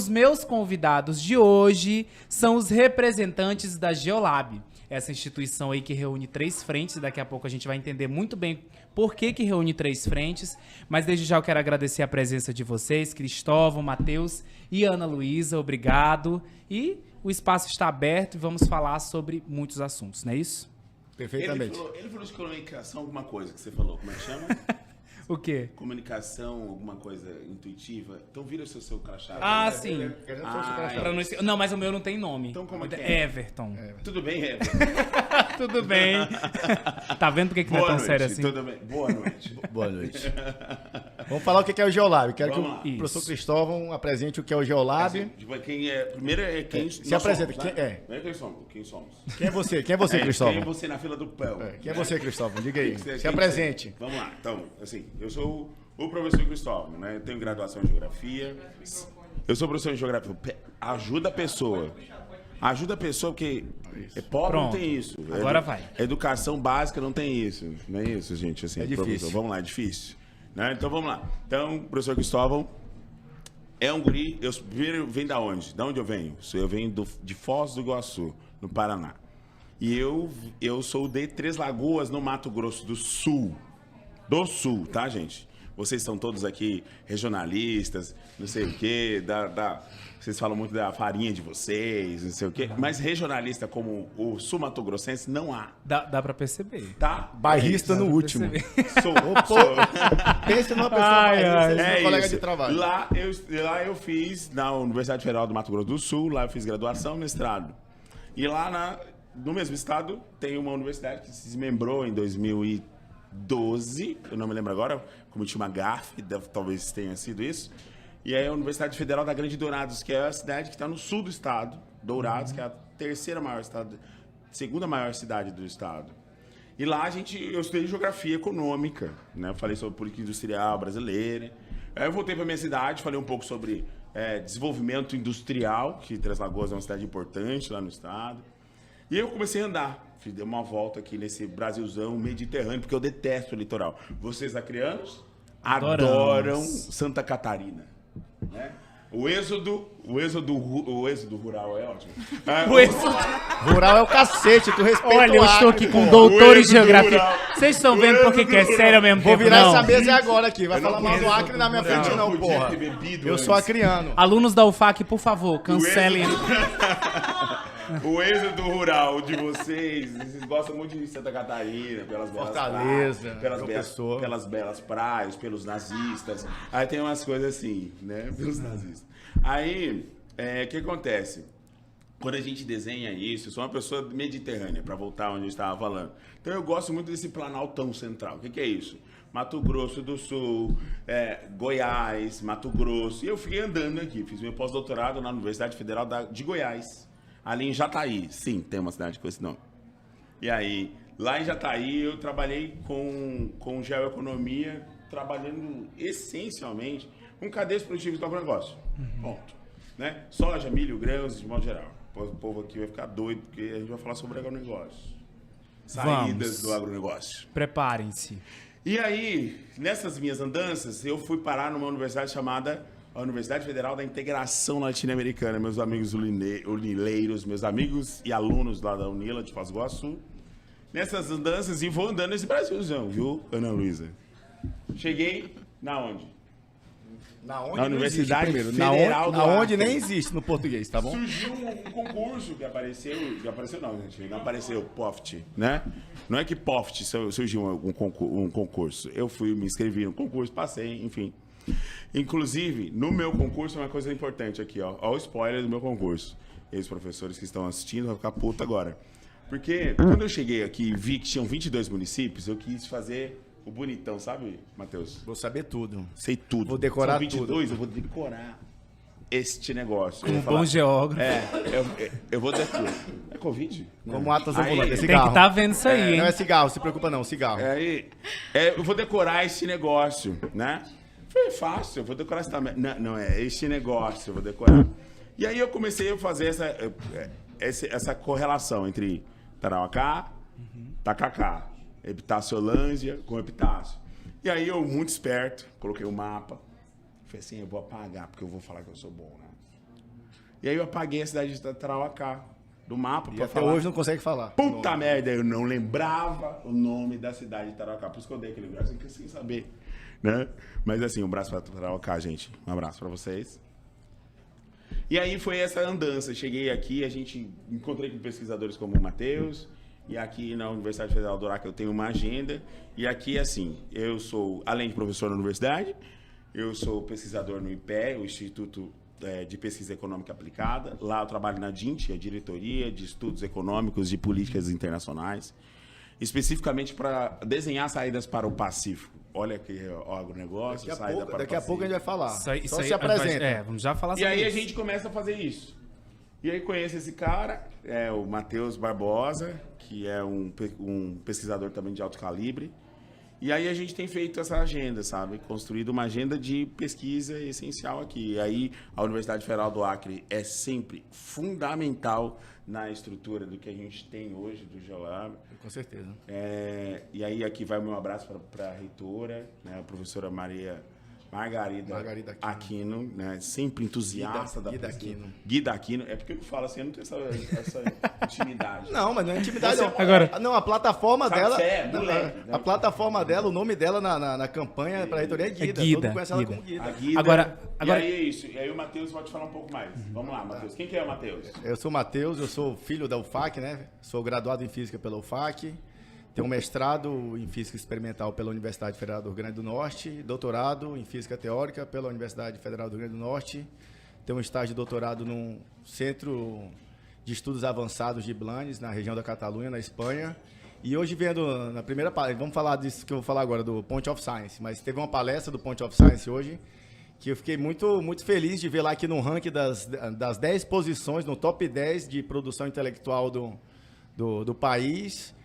os meus convidados de hoje são os representantes da Geolab, essa instituição aí que reúne 3 frentes. Daqui a pouco a gente vai entender muito bem por que reúne 3 frentes, mas desde já eu quero agradecer a presença de vocês, Cristóvão, Matheus e Ana Luísa, obrigado. E o espaço está aberto e vamos falar sobre muitos assuntos, não é isso? Perfeitamente. Ele falou de comunicação, alguma coisa que você falou, como é que chama? O quê? Comunicação, alguma coisa intuitiva. Então vira o seu crachá. Ah, sim. Pra Não, mas o meu não tem nome. Então como é que é? Everton. Tudo bem, Everton? Tudo bem. Tá vendo por que não é tão sério assim? Tudo bem. Boa noite. Boa noite. Vamos falar o que é o Geolab. Quero Vamos que lá. o professor Cristóvão apresente o que é o Geolab. Quem é, primeiro é quem Se apresenta. somos, né? Quem é? Primeiro quem somos. Quem é você? Quem é você, Quem é Cristóvão? você na fila do pão? Quem é você, Cristóvão? Diga aí. Quem Se apresente. Vamos lá. Então, assim, eu sou o professor Cristóvão, né? Eu tenho graduação em Geografia. Eu sou professor em Geografia. Ajuda a pessoa. Ajuda a pessoa, porque é pobre. Pronto. Não tem isso. Agora vai. Educação básica não tem isso. Não é isso, gente? Assim, É difícil. Professor. Vamos lá, é difícil. Né? Então, vamos lá. Então, professor Cristóvão é um guri. Eu primeiro vem da onde? Da onde eu venho? Eu venho de Foz do Iguaçu, no Paraná. E eu sou de Três Lagoas, no Mato Grosso do Sul. Do Sul, tá, gente? Vocês são todos aqui regionalistas, não sei o quê, vocês falam muito da farinha de vocês, não sei o quê, mas regionalista como o sul-mato-grossense não há, Dá pra perceber. tá? Bairrista no último. Sou. Pensa numa pessoa bairrista, você é colega isso. de trabalho. Lá eu fiz, na Universidade Federal do Mato Grosso do Sul, lá eu fiz graduação e mestrado. E lá no mesmo estado tem uma universidade que se desmembrou em 2012, eu não me lembro agora, cometi uma gafe, talvez tenha sido isso. E aí a Universidade Federal da Grande Dourados, que é a cidade que está no sul do estado, Dourados, que é a segunda maior cidade do estado. E lá eu estudei geografia econômica, né? Eu falei sobre política industrial brasileira. Aí eu voltei para minha cidade, falei um pouco sobre desenvolvimento industrial, que Três Lagoas é uma cidade importante lá no estado. E aí eu comecei a andar. Dei uma volta aqui nesse Brasilzão mediterrâneo, porque eu detesto o litoral. Vocês, acrianos, adoram Santa Catarina. Né? O êxodo rural é ótimo. O êxodo Rural é o cacete, tu respeita Olha, eu o estou Acre, aqui com pô. doutor em êxodo geografia. rural. Vocês estão vendo por que é sério ao mesmo Vou tempo, virar não? essa mesa agora aqui. Vai Eu não falar mal do conheço Acre na minha frente, não, podia porra. ter bebido Eu sou antes. acriano. Alunos da UFAC, por favor, cancelem. O êxodo rural de vocês gostam muito de Santa Catarina, pelas belas Fortaleza, praias, João Pessoa. pelas belas praias, pelos nazistas. Aí tem umas coisas assim, né? Pelos nazistas. Aí, o que acontece? Quando a gente desenha isso, eu sou uma pessoa mediterrânea, para voltar onde eu estava falando. Então eu gosto muito desse Planaltão Central. O que é isso? Mato Grosso do Sul, Goiás, Mato Grosso. E eu fiquei andando aqui, fiz meu pós-doutorado na Universidade Federal de Goiás. Ali em Jataí, sim, tem uma cidade com esse nome. E aí, lá em Jataí, eu trabalhei com geoeconomia, trabalhando essencialmente com cadeias produtivas do agronegócio. Ponto. Né? Soja, milho, grãos, de modo geral. O povo aqui vai ficar doido, porque a gente vai falar sobre agronegócio. Saídas do agronegócio. Preparem-se. E aí, nessas minhas andanças, eu fui parar numa universidade chamada a Universidade Federal da Integração Latino-Americana, meus amigos unileiros, meus amigos e alunos lá da Unila de Foz do Iguaçu. Nessas andanças, e vou andando nesse Brasilzão, viu, Ana Luísa? Cheguei na onde? Na onde Na Universidade primeiro. Federal do Na onde Acre. nem existe no português, tá bom? Surgiu um concurso que apareceu não, gente, não apareceu, POFT, né? Não é que POFT surgiu um concurso. Eu fui, me inscrevi no concurso, passei, enfim. Inclusive, no meu concurso, uma coisa importante aqui, ó. Ó o spoiler do meu concurso. E os professores que estão assistindo vão ficar puto agora. Porque quando eu cheguei aqui e vi que tinham 22 municípios, eu quis fazer o bonitão, sabe, Matheus? Vou saber tudo. Sei tudo. Vou decorar São 22, tudo. eu vou decorar este negócio. Um bom geógrafo. Eu vou dizer tudo. É Covid? Como Atlas Aí, ambulante, é Tem cigarro. que estar vendo isso aí, hein? Não é cigarro, se preocupa não, cigarro. Eu vou decorar esse negócio, né? Foi fácil, eu vou decorar esse também. Não é este negócio, eu vou decorar. E aí eu comecei a fazer essa correlação entre Tarauacá, Tacacá, Epitácio-Holândia com Epitácio. E aí eu, muito esperto, coloquei o mapa. Falei assim, eu vou apagar, porque eu vou falar que eu sou bom, né? E aí eu apaguei a cidade de Tarauacá do mapa. E até hoje não consegue falar. Puta merda, eu não lembrava o nome da cidade de Tarauacá. Por isso que eu dei aquele braço sem saber, né? Mas assim, um abraço pra Tarauacá, gente. Um abraço pra vocês. E aí foi essa andança. Cheguei aqui, a gente encontrei com pesquisadores como o Matheus. E aqui na Universidade Federal do Acre eu tenho uma agenda. E aqui, assim, eu sou, além de professor na universidade, eu sou pesquisador no IPE, o Instituto de Pesquisa Econômica Aplicada. Lá eu trabalho na DINT, a Diretoria de Estudos Econômicos e Políticas Internacionais, especificamente para desenhar saídas para o Pacífico. Olha que agronegócio, saída para o Pacífico. Daqui a pouco a gente vai falar. Só se apresenta. Vamos já falar sobre isso. E aí isso. a gente começa a fazer isso. E aí conheço esse cara, o Matheus Barbosa, que é um pesquisador também de alto calibre. E aí a gente tem feito essa agenda, sabe? Construído uma agenda de pesquisa essencial aqui. E aí a Universidade Federal do Acre é sempre fundamental na estrutura do que a gente tem hoje do Geolab. Com certeza. E aí aqui vai o meu abraço para a reitora, né? A professora Margarida Aquino, né? Sempre entusiasta da pesquisa. Guida Aquino. É porque eu falo assim, eu não tenho essa intimidade. Não, mas não é intimidade. Não. Agora, não, a plataforma dela. Moleque, a plataforma dela, o nome dela na campanha para a reitoria é Guida. Guida. Todo mundo conhece ela como Guida. A Guida. Agora... E aí é isso. E aí o Matheus pode falar um pouco mais. Vamos lá, Matheus. Quem que é o Matheus? Eu sou o Matheus, eu sou filho da UFAC, né? Sou graduado em Física pela UFAC. Tenho um mestrado em Física Experimental pela Universidade Federal do Rio Grande do Norte, doutorado em Física Teórica pela Universidade Federal do Rio Grande do Norte. Tenho um estágio de doutorado no Centro de Estudos Avançados de Blanes, na região da Catalunha, na Espanha. E hoje vendo na primeira palestra, vamos falar disso que eu vou falar agora, do Point of Science, mas teve uma palestra do Point of Science hoje, que eu fiquei muito, muito feliz de ver lá aqui no ranking das 10 posições, no top 10 de produção intelectual do país.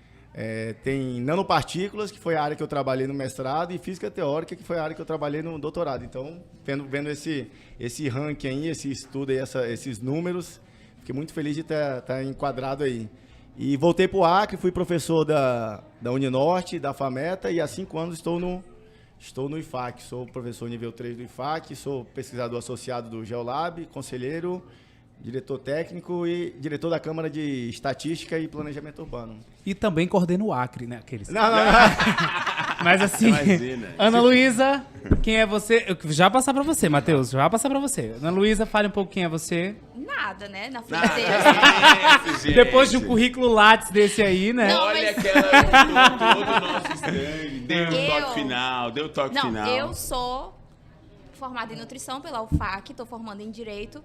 Tem nanopartículas, que foi a área que eu trabalhei no mestrado, e física teórica, que foi a área que eu trabalhei no doutorado. Então, vendo esse ranking aí, esse estudo aí, esses números, fiquei muito feliz de estar enquadrado aí. E voltei para o Acre, fui professor da Uninorte, da FAMETA, e há 5 anos estou no IFAC. Sou professor nível 3 do IFAC, sou pesquisador associado do Geolab, conselheiro, diretor técnico e diretor da Câmara de Estatística e Planejamento Urbano. E também coordena o Acre, né? Aqueles. Não. Mas assim, Ana Luísa, quem é você? Eu já vou passar pra você, Matheus, já vou passar pra você. Ana Luísa, fale um pouco quem é você. Nada, né? Na frente deles. Depois de um currículo Lattes desse aí, né? Não, Olha mas... aquela todo o nosso stand, deu o toque final. Não, eu sou formada em nutrição pela UFAC, estou formando em Direito,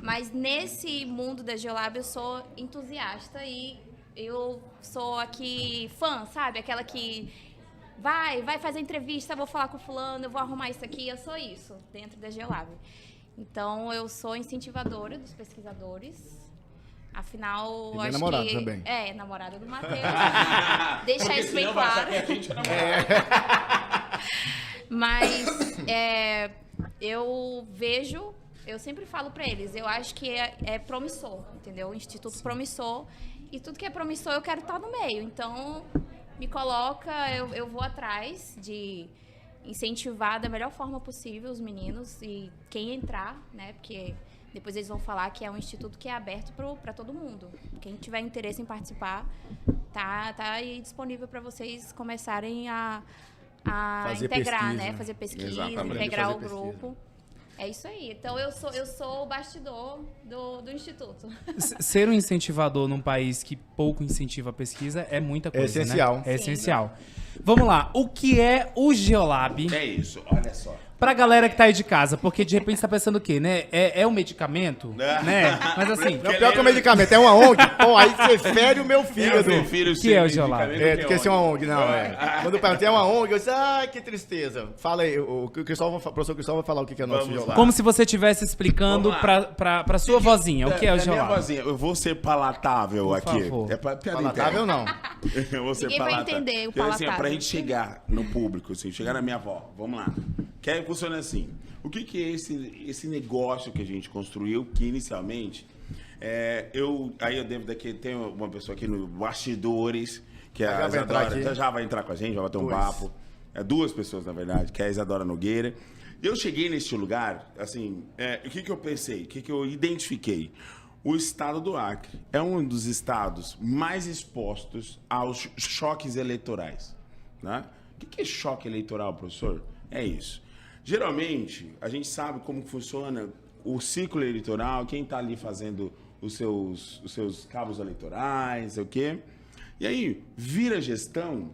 mas nesse mundo da Geolab eu sou entusiasta e eu sou aqui fã, sabe? Aquela que vai fazer entrevista, vou falar com o fulano, eu vou arrumar isso aqui, eu sou isso dentro da Geolab. Então, eu sou incentivadora dos pesquisadores. Afinal, e acho namorado que... também. Namorada do Matheus. Deixar isso bem claro. Mas, eu vejo... Eu sempre falo para eles, eu acho que é promissor, entendeu? O Instituto promissor. E tudo que é promissor, eu quero estar no meio. Então, me coloca, eu vou atrás de incentivar da melhor forma possível os meninos e quem entrar, né? Porque depois eles vão falar que é um instituto que é aberto para todo mundo. Quem tiver interesse em participar, tá aí disponível para vocês começarem a integrar, pesquisa, né? Fazer pesquisa, exatamente, integrar fazer o grupo. É isso aí. Então, eu sou o bastidor do Instituto. Ser um incentivador num país que pouco incentiva a pesquisa é muita coisa, essencial. Né? É essencial. Vamos lá. O que é o Geolab? É isso, olha só. Pra galera que tá aí de casa, porque de repente tá pensando o quê, né? É um medicamento, né? Mas assim... Não, pior que o medicamento, é uma ONG. Pô, aí você fere o meu fígado. Eu prefiro que é o Geolab? Do que ser uma ONG, não, Quando eu perguntei, é uma ONG, eu disse, que tristeza. Fala aí, o professor Cristóvão vai falar o que é o nosso Geolab. Como se você estivesse explicando pra sua vozinha o que é o Geolab. Minha vozinha, eu vou ser palatável Por aqui. favor. É piada Palatável interna. não. Eu vou ser Ninguém vai palatável. entender o Então, assim, palatável. pra gente chegar no público, assim, chegar na minha avó, vamos lá. Que funciona assim. O que é esse negócio que a gente construiu, que inicialmente, eu devo daqui, tem uma pessoa aqui no Bastidores, que é a Isadora, já vai entrar com a gente, já vai ter um papo. duas pessoas, na verdade, que é a Isadora Nogueira. Eu cheguei neste lugar, assim, o que eu pensei, o que eu identifiquei? O estado do Acre é um dos estados mais expostos aos choques eleitorais, né? O que é choque eleitoral, professor? É isso. Geralmente, a gente sabe como funciona o ciclo eleitoral, quem está ali fazendo os seus cabos eleitorais, o quê? E aí, vira gestão,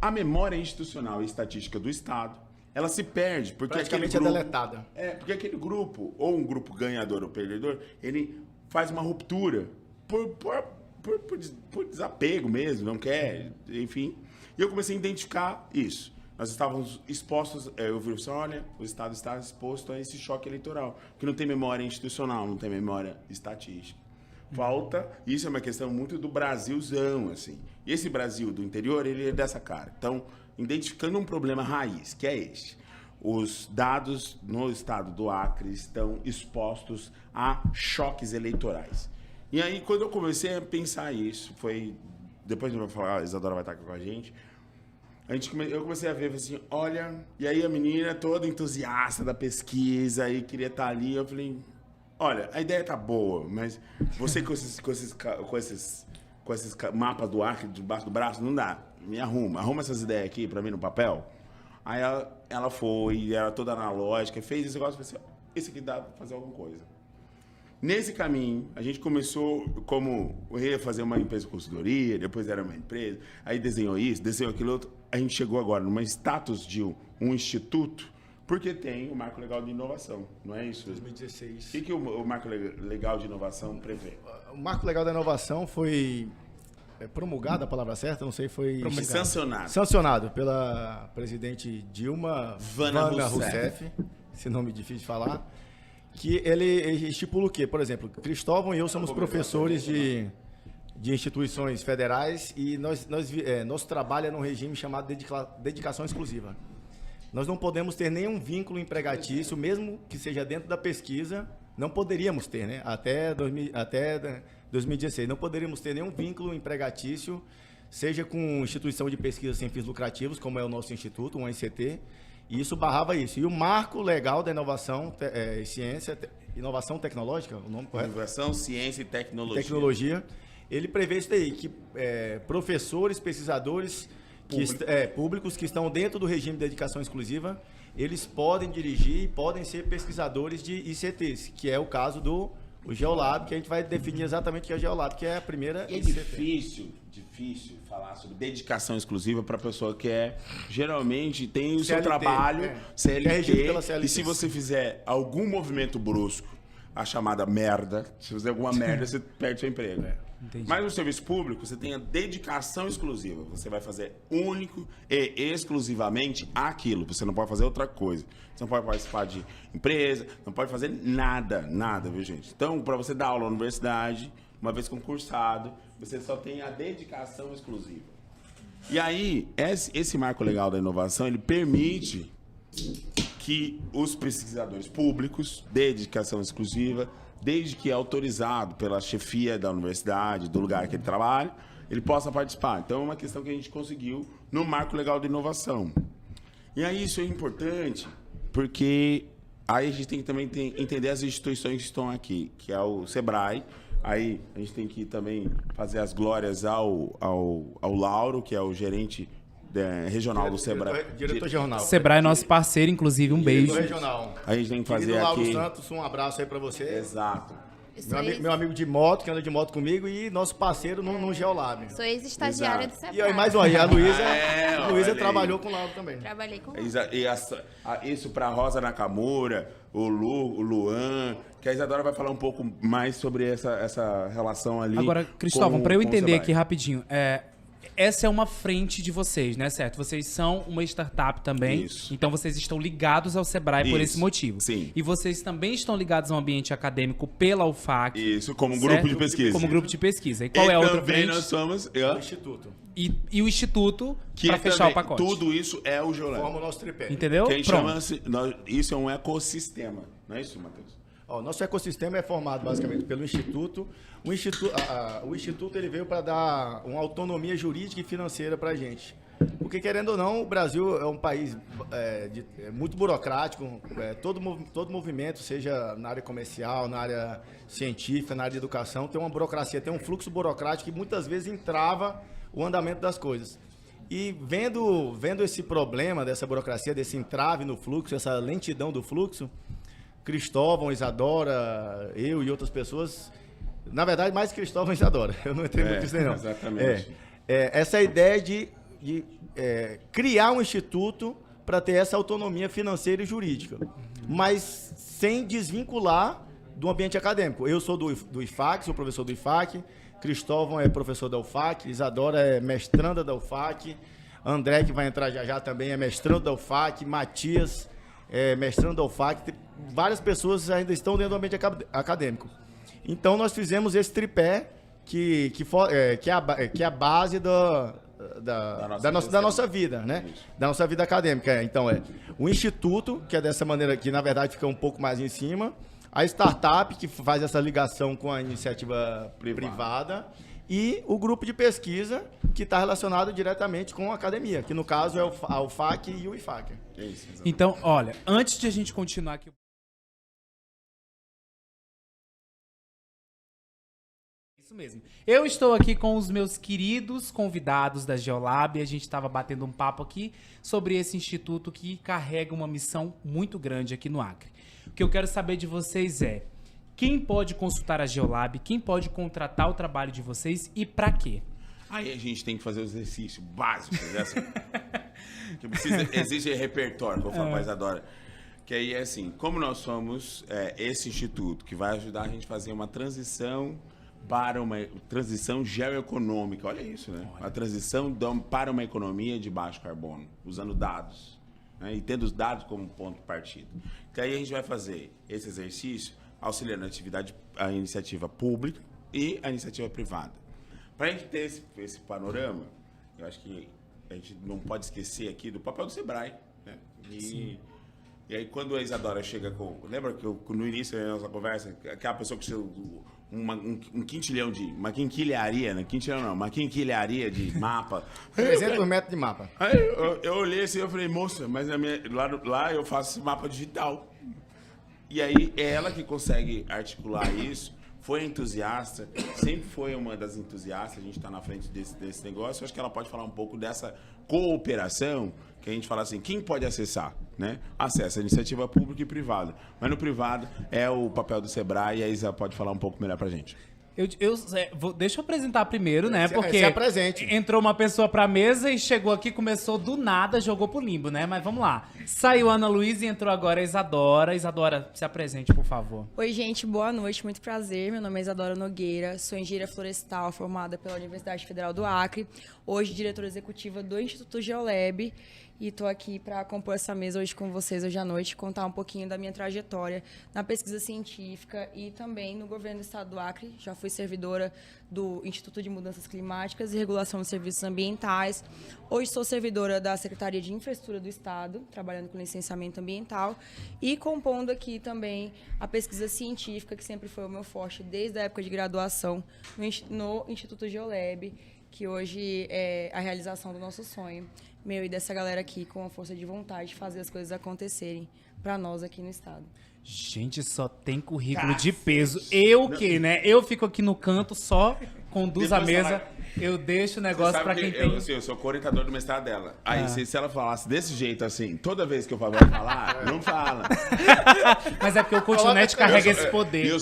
a memória institucional e estatística do Estado, ela se perde. Porque praticamente aquele grupo, é deletada. Porque aquele grupo, ou um grupo ganhador ou perdedor, ele faz uma ruptura por desapego mesmo, não quer, enfim. E eu comecei a identificar isso. Nós estávamos expostos, eu vi assim, olha, o Estado está exposto a esse choque eleitoral, porque não tem memória institucional, não tem memória estatística. Falta, isso é uma questão muito do Brasilzão, assim. E esse Brasil do interior, ele é dessa cara. Então, identificando um problema raiz, que é este. Os dados no estado do Acre estão expostos a choques eleitorais. E aí, quando eu comecei a pensar isso, foi... Depois eu vou falar, a Isadora vai estar aqui com a gente. Eu comecei a ver, assim, olha... E aí a menina toda entusiasta da pesquisa, aí queria estar ali. Eu falei, olha, a ideia tá boa, mas você com esses mapas do Acre debaixo do braço, não dá. Me arruma essas ideias aqui para mim no papel. Aí ela foi, era toda analógica, fez esse negócio, eu falei assim, esse aqui dá para fazer alguma coisa. Nesse caminho, a gente começou, como eu ia fazer uma empresa de consultoria, depois era uma empresa, aí desenhou isso, desenhou aquilo outro, a gente chegou agora numa status de um instituto, porque tem o Marco Legal de Inovação, não é isso? 2016. O que o Marco Legal de Inovação prevê? O Marco Legal da Inovação foi promulgado, a palavra certa, não sei, foi... Sancionado pela presidente Dilma Vana Rousseff, esse nome difícil de falar, que ele estipula o quê? Por exemplo, Cristóvão e eu somos professores de instituições federais e nosso trabalho é num regime chamado dedicação exclusiva. Nós não podemos ter nenhum vínculo empregatício, mesmo que seja dentro da pesquisa, não poderíamos ter, né? Até 2016, não poderíamos ter nenhum vínculo empregatício, seja com instituição de pesquisa sem fins lucrativos, como é o nosso instituto, um ICT, e isso barrava isso. E o Marco Legal da Inovação, Inovação Tecnológica, o nome correto? Inovação, Ciência e Tecnologia. Tecnologia, ele prevê isso daí, que professores, pesquisadores públicos que estão dentro do regime de dedicação exclusiva, eles podem dirigir e podem ser pesquisadores de ICTs, que é o caso do Geolab, que a gente vai definir exatamente o que é o Geolab, que é a primeira ICT. Difícil falar sobre dedicação exclusiva para a pessoa que geralmente tem o seu trabalho, CLT, e se você fizer algum movimento brusco, a chamada merda, se você fizer alguma merda, você perde seu emprego. Entendi. Mas no serviço público, você tem a dedicação exclusiva. Você vai fazer único e exclusivamente aquilo. Você não pode fazer outra coisa. Você não pode participar de empresa, não pode fazer nada, viu, gente? Então, para você dar aula na universidade, uma vez concursado, você só tem a dedicação exclusiva. E aí, esse marco legal da inovação, ele permite que os pesquisadores públicos, dedicação exclusiva, desde que é autorizado pela chefia da universidade, do lugar que ele trabalha, ele possa participar. Então, é uma questão que a gente conseguiu no Marco Legal de Inovação. E aí, isso é importante, porque aí a gente tem que também entender as instituições que estão aqui, que é o SEBRAE. Aí, a gente tem que também fazer as glórias ao Lauro, que é o gerente regional do SEBRAE. Diretor regional. SEBRAE é nosso parceiro, inclusive, um beijo. Regional. A gente tem que fazer Lauro aqui... Santos, um abraço aí pra você. Exato. Meu amigo de moto, que anda de moto comigo, e nosso parceiro no Geolab. Sou ex-estagiária do SEBRAE. E aí, mais uma, e a Luísa trabalhou com o Lauro também. Trabalhei com ele. Isso para Rosa Nakamura, o Luan, que a Isadora vai falar um pouco mais sobre essa relação ali. Agora, Cristóvão, para eu entender aqui rapidinho, essa é uma frente de vocês, né, certo? Vocês são uma startup também, Isso. Então vocês estão ligados ao SEBRAE por esse motivo. Sim. E vocês também estão ligados ao ambiente acadêmico pela UFAC. Isso, como certo? grupo de pesquisa. Como grupo de pesquisa. E qual é a outra frente? Nós somos... O Instituto. E o Instituto Que para fechar o pacote. Tudo isso é o Geolab. Forma o nosso tripé. Entendeu? Que a gente Pronto. chama isso é um ecossistema. Não é isso, Matheus? Nosso ecossistema é formado basicamente pelo Instituto. O Instituto ele veio para dar uma autonomia jurídica e financeira para a gente. Por Porque, querendo ou não, o Brasil é um país muito burocrático. Todo movimento, seja na área comercial, na área científica, na área de educação, tem uma burocracia, tem um fluxo burocrático que muitas vezes entrava o andamento das coisas. E vendo esse problema dessa burocracia, desse entrave no fluxo, essa lentidão do fluxo, Cristóvão, Isadora, eu e outras pessoas, na verdade, mais Cristóvão e Isadora, eu não entrei muito nisso aí, não. Exatamente. Essa ideia de criar um instituto para ter essa autonomia financeira e jurídica, mas sem desvincular do ambiente acadêmico. Eu sou do IFAC, sou professor do IFAC, Cristóvão é professor da UFAC, Isadora é mestranda da UFAC, André, que vai entrar já também, é mestrando da UFAC, Matias é mestrando da UFAC, várias pessoas ainda estão dentro do ambiente acadêmico. Então, nós fizemos esse tripé que é a base da nossa vida, né? Da nossa vida acadêmica. Então, o instituto, que é dessa maneira, que na verdade fica um pouco mais em cima, a startup, que faz essa ligação com a iniciativa privada, e o grupo de pesquisa, que está relacionado diretamente com a academia, que no caso é a UFAC e o IFAC. Então, olha, antes de a gente continuar aqui... Isso mesmo. Eu estou aqui com os meus queridos convidados da Geolab. A gente estava batendo um papo aqui sobre esse instituto que carrega uma missão muito grande aqui no Acre. O que eu quero saber de vocês é: quem pode consultar a Geolab, quem pode contratar o trabalho de vocês e para quê? Aí a gente tem que fazer o exercício básico, que exige repertório, que eu falo pra Isadora. Que aí é assim, como nós somos esse instituto que vai ajudar a gente a fazer uma transição para uma transição geoeconômica, olha isso, né? A transição para uma economia de baixo carbono, usando dados, né? E tendo os dados como ponto de partida. Que aí a gente vai fazer esse exercício auxiliando a iniciativa pública e a iniciativa privada. Para a gente ter esse panorama, eu acho que a gente não pode esquecer aqui do papel do Sebrae, né? E aí, quando a Isadora chega com... Lembra que no início da nossa conversa, aquela pessoa que um quintilhão de... Uma quinquilharia, né? Quintilhão não, uma quinquilharia de mapa. 300 metros de mapa. Aí eu olhei assim e falei, moça, mas lá eu faço esse mapa digital. E aí, é ela que consegue articular isso, foi entusiasta, sempre foi uma das entusiastas, a gente está na frente desse negócio. Eu acho que ela pode falar um pouco dessa cooperação, que a gente fala assim, quem pode acessar, né? Acessa a iniciativa pública e privada. Mas no privado é o papel do Sebrae, e a Isa pode falar um pouco melhor pra gente. Deixa eu apresentar primeiro, né? Porque se apresente. Entrou uma pessoa pra mesa e chegou aqui, começou do nada, jogou pro limbo, né? Mas vamos lá. Saiu a Ana Luísa e entrou agora a Isadora. Isadora, se apresente, por favor. Oi, gente, boa noite, muito prazer. Meu nome é Isadora Nogueira, sou engenheira florestal formada pela Universidade Federal do Acre, hoje diretora executiva do Instituto Geolab. E estou aqui para compor essa mesa hoje com vocês, hoje à noite, contar um pouquinho da minha trajetória na pesquisa científica e também no governo do estado do Acre. Já fui servidora do Instituto de Mudanças Climáticas e Regulação dos Serviços Ambientais. Hoje sou servidora da Secretaria de Infraestrutura do Estado, trabalhando com licenciamento ambiental e compondo aqui também a pesquisa científica, que sempre foi o meu forte desde a época de graduação no Instituto Geolab, que hoje é a realização do nosso sonho, meu e dessa galera aqui, com a força de vontade de fazer as coisas acontecerem para nós aqui no estado. Gente, só tem currículo de peso. Eu que, né? Eu fico aqui no canto, só conduzo a mesa. Eu deixo o negócio pra quem tem... Eu sou co-orientador do mestrado dela. Aí, se ela falasse desse jeito, assim, toda vez que eu vou falar, não fala. Mas é porque o Continente carrega esse poder.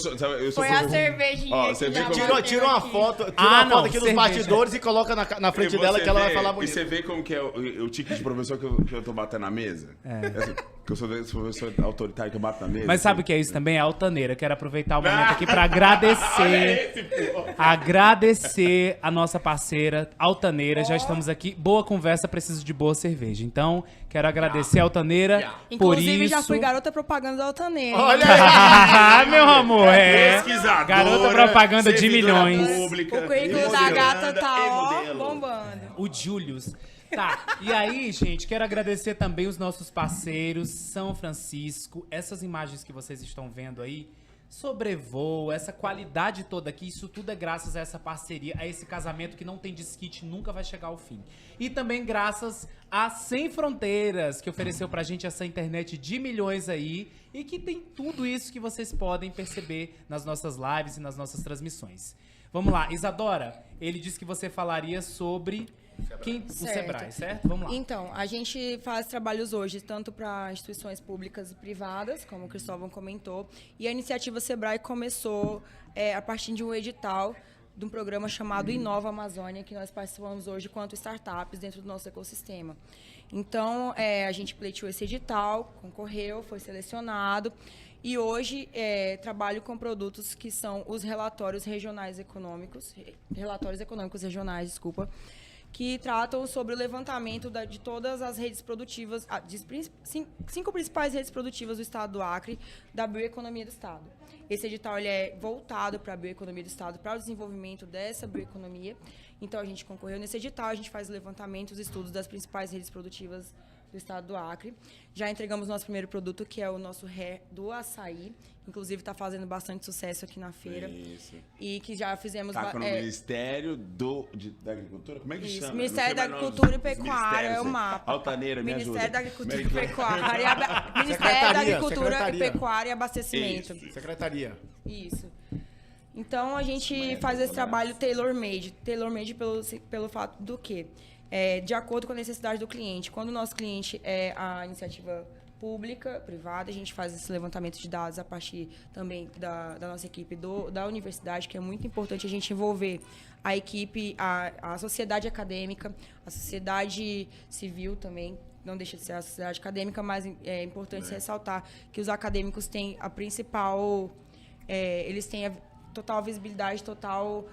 Foi a cervejinha. Ó, você vê Tira uma foto aqui cerveja. dos bastidores e coloca na frente dela que ela vai falar bonito. E você vê como que é o tique de professor que eu tô batendo na mesa? Assim, que eu sou professor autoritário que eu bato na mesa. Mas sabe o que é isso também? É altaneira. Quero aproveitar o momento aqui pra agradecer. Agradecer a nossa parceira Altaneira. Já estamos aqui. Boa conversa, preciso de boa cerveja. Então, quero agradecer a Altaneira por isso. Inclusive, já fui garota propaganda da Altaneira. Olha aí! Meu amor, pesquisadora, garota propaganda de servidora milhões. Pública, O currículo da gata tá, ó, modelo. bombando. O Julius. Tá, e aí, gente, quero agradecer também os nossos parceiros, São Francisco. Essas imagens que vocês estão vendo aí sobrevoo, essa qualidade toda aqui, isso tudo é graças a essa parceria, a esse casamento que não tem desquite, nunca vai chegar ao fim. E também graças a Sem Fronteiras, que ofereceu pra gente essa internet de milhões aí e que tem tudo isso que vocês podem perceber nas nossas lives e nas nossas transmissões. Vamos lá, Isadora, ele disse que você falaria sobre o Sebrae, certo? Vamos lá. Então, a gente faz trabalhos hoje tanto para instituições públicas e privadas, como o Cristóvão comentou, e a iniciativa Sebrae começou a partir de um edital de um programa chamado Inova Amazônia, que nós participamos hoje quanto startups dentro do nosso ecossistema. Então, a gente pleiteou esse edital, concorreu, foi selecionado, e hoje trabalho com produtos que são os relatórios econômicos regionais, desculpa, que tratam sobre o levantamento de todas as redes produtivas, cinco principais redes produtivas do estado do Acre, da bioeconomia do estado. Esse edital ele é voltado para a bioeconomia do estado, para o desenvolvimento dessa bioeconomia. Então, a gente concorreu nesse edital, a gente faz o levantamento, os estudos das principais redes produtivas do estado do Acre. Já entregamos nosso primeiro produto, que é o nosso Ré do Açaí. Inclusive, está fazendo bastante sucesso aqui na feira. Isso. E que já fizemos... Tá com o Ministério da Agricultura? Como é que chama? Ministério da Agricultura e Pecuária, é o mapa. Altaneira, me ajuda. Ministério da Agricultura e Pecuária. Ministério da Agricultura e Pecuária e Abastecimento. Isso. Secretaria. Isso. Então, a gente faz esse trabalho tailor-made. Tailor-made pelo fato do quê? De acordo com a necessidade do cliente. Quando o nosso cliente é a iniciativa pública, privada, a gente faz esse levantamento de dados a partir também da nossa equipe da universidade, que é muito importante a gente envolver a equipe, a sociedade acadêmica, a sociedade civil também, não deixa de ser a sociedade acadêmica, mas é importante ressaltar que os acadêmicos têm a principal... eles têm a total visibilidade, total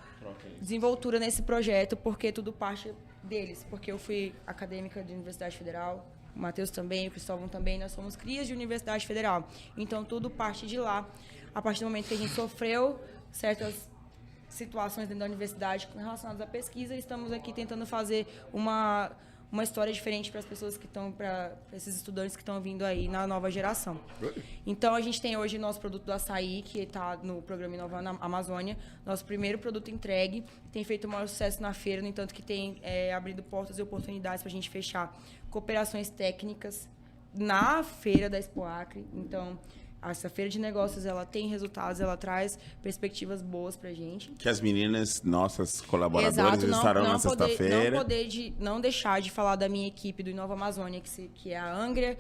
desenvoltura nesse projeto, porque tudo parte deles, porque eu fui acadêmica de Universidade Federal, o Matheus também, o Cristóvão também, nós somos crias de Universidade Federal. Então, tudo parte de lá. A partir do momento que a gente sofreu certas situações dentro da universidade relacionadas à pesquisa, estamos aqui tentando fazer uma história diferente para as pessoas que estão, para esses estudantes que estão vindo aí na nova geração. Então, a gente tem hoje o nosso produto do açaí, que está no programa Inova na Amazônia, nosso primeiro produto entregue, tem feito o maior sucesso na feira, no entanto que tem abrido portas e oportunidades para a gente fechar cooperações técnicas na feira da Expo Acre. Então, essa feira de negócios, ela tem resultados, ela traz perspectivas boas pra gente. Que as meninas, nossas colaboradoras, estarão na sexta-feira. Não deixar de falar da minha equipe do Inova Amazônia, que é a Angra,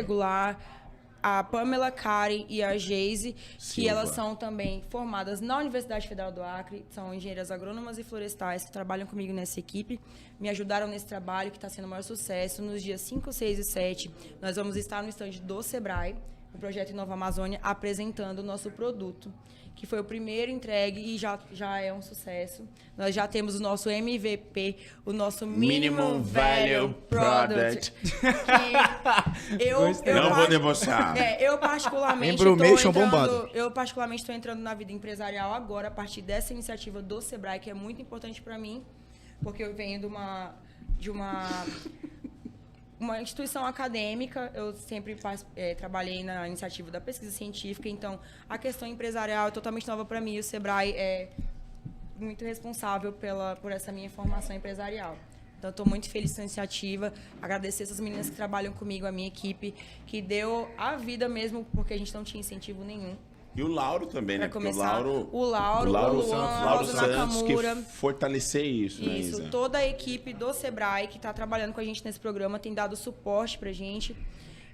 Goulart, a Pamela, Karen e a Geise, que elas são também formadas na Universidade Federal do Acre, são engenheiras agrônomas e florestais que trabalham comigo nessa equipe, me ajudaram nesse trabalho que está sendo o maior sucesso. Nos dias 5, 6 e 7, nós vamos estar no estande do Sebrae, o projeto Inova Amazônia, apresentando o nosso produto, que foi o primeiro entregue e já é um sucesso. Nós já temos o nosso MVP, o nosso Minimum Value Product. Não vou debochar. Eu particularmente estou entrando na vida empresarial agora, a partir dessa iniciativa do Sebrae, que é muito importante para mim, porque eu venho de uma instituição acadêmica, eu sempre trabalhei na iniciativa da pesquisa científica, então a questão empresarial é totalmente nova para mim, e o Sebrae é muito responsável por essa minha formação empresarial. Então, estou muito feliz com essa iniciativa, agradecer essas meninas que trabalham comigo, a minha equipe, que deu a vida mesmo, porque a gente não tinha incentivo nenhum. E o Lauro também, né? Começar, o Lauro Santos, que fortalecer isso, né, Isa? Isso, toda a equipe do Sebrae que está trabalhando com a gente nesse programa tem dado suporte pra gente.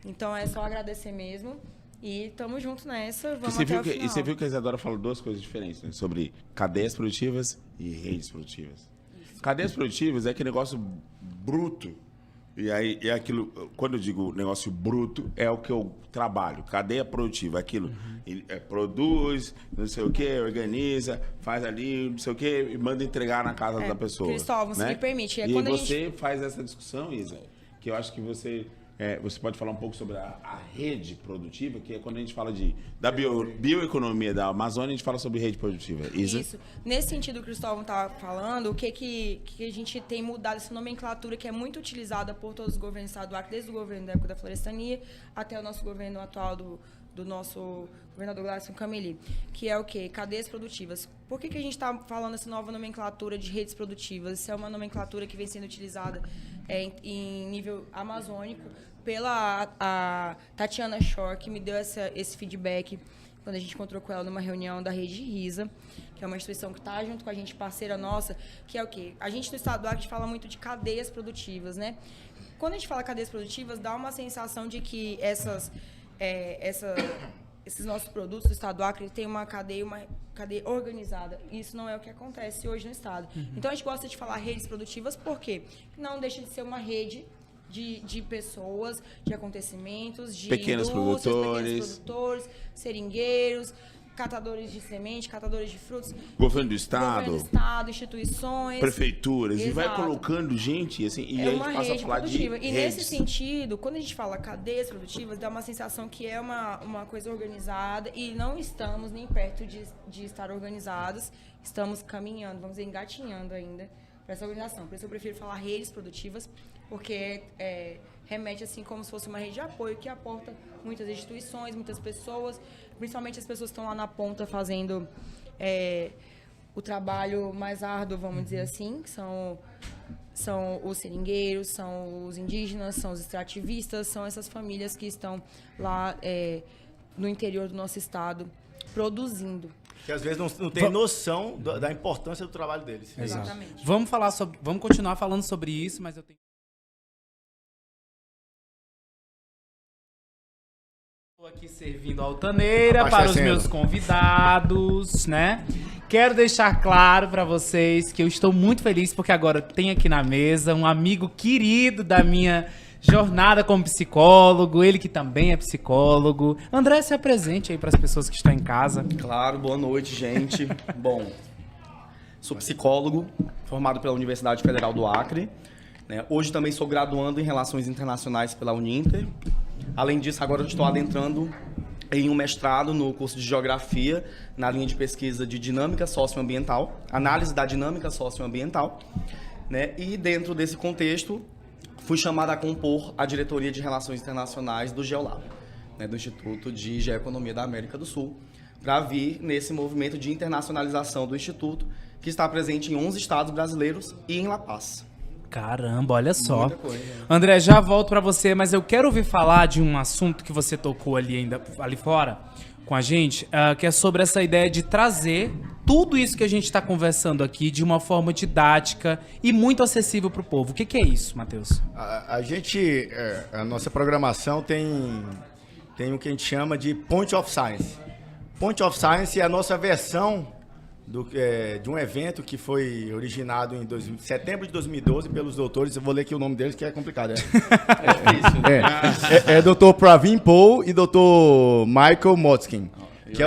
Então, é só agradecer mesmo. E estamos juntos nessa, vamos até o final. E você viu que a Isadora falou duas coisas diferentes, né? Sobre cadeias produtivas e redes produtivas. Isso. Cadeias produtivas é aquele negócio bruto. E aí, aquilo, quando eu digo negócio bruto, é o que eu trabalho. Cadeia produtiva, aquilo. Produz, não sei o quê, organiza, faz ali, não sei o quê, e manda entregar na casa da pessoa. Cristóvão, né? se me permite. E quando você faz essa discussão, Isa, que eu acho que você você pode falar um pouco sobre a rede produtiva, que é quando a gente fala da bioeconomia da Amazônia, a gente fala sobre rede produtiva. Isso. Nesse sentido que o Cristóvão estava falando, o que a gente tem mudado essa nomenclatura que é muito utilizada por todos os governos do estado do Acre, desde o governo da época da Florestania até o nosso governo atual do nosso governador Gladson Cameli, que é o quê? Cadeias produtivas. Por que a gente está falando essa nova nomenclatura de redes produtivas? Isso é uma nomenclatura que vem sendo utilizada em nível amazônico pela a Tatiana Shore, que me deu esse feedback quando a gente encontrou com ela numa reunião da Rede RISA, que é uma instituição que está junto com a gente, parceira nossa, que é o quê? A gente no estado do Acre fala muito de cadeias produtivas, né? Quando a gente fala cadeias produtivas, dá uma sensação de que esses nossos produtos do estado do Acre têm uma cadeia organizada. Isso não é o que acontece hoje no estado. Então, a gente gosta de falar redes produtivas porque não deixa de ser uma rede de pessoas, de acontecimentos, de pequenos produtores, seringueiros, catadores de semente, catadores de frutos. Governo do estado, instituições. Prefeituras. Exato. E vai colocando gente, assim, e a gente passa a falar produtiva. de E redes. nesse sentido, quando a gente fala cadeias produtivas, dá uma sensação que é uma coisa organizada e não estamos nem perto de estar organizados. Estamos caminhando, vamos dizer, engatinhando ainda para essa organização. Por isso eu prefiro falar redes produtivas, porque remete assim como se fosse uma rede de apoio que aporta muitas instituições, muitas pessoas, principalmente as pessoas que estão lá na ponta fazendo o trabalho mais árduo, vamos dizer assim, que são os seringueiros, são os indígenas, são os extrativistas, são essas famílias que estão lá no interior do nosso estado produzindo. Que às vezes não tem noção da importância do trabalho deles. Exatamente. Vamos continuar falando sobre isso, mas eu tenho... Estou aqui servindo a altaneira para os meus convidados, né? Quero deixar claro para vocês que eu estou muito feliz porque agora tem aqui na mesa um amigo querido da minha jornada como psicólogo, ele que também é psicólogo. André, se apresente aí para as pessoas que estão em casa. Claro, boa noite, gente. Bom, sou psicólogo, formado pela Universidade Federal do Acre, né? Hoje também sou graduando em Relações Internacionais pela Uninter. Além disso, agora eu estou adentrando em um mestrado no curso de Geografia, na linha de pesquisa de Dinâmica Socioambiental, Análise da Dinâmica Socioambiental, né? E dentro desse contexto, fui chamado a compor a diretoria de Relações Internacionais do Geolab, né, do Instituto de Geoeconomia da América do Sul, para vir nesse movimento de internacionalização do Instituto, que está presente em 11 estados brasileiros e em La Paz. Caramba, olha só. Muita coisa. André, já volto para você, mas eu quero ouvir falar de um assunto que você tocou ali fora com a gente, que é sobre essa ideia de trazer tudo isso que a gente está conversando aqui de uma forma didática e muito acessível para o povo. O que é isso, Matheus? A nossa programação tem o que a gente chama de Point of Science. Point of Science é a nossa versão de um evento que foi originado em setembro de 2012 pelos doutores. Eu vou ler aqui o nome deles, que é complicado. É difícil. Dr. Pravin Paul e Dr. Michael Motzkin, que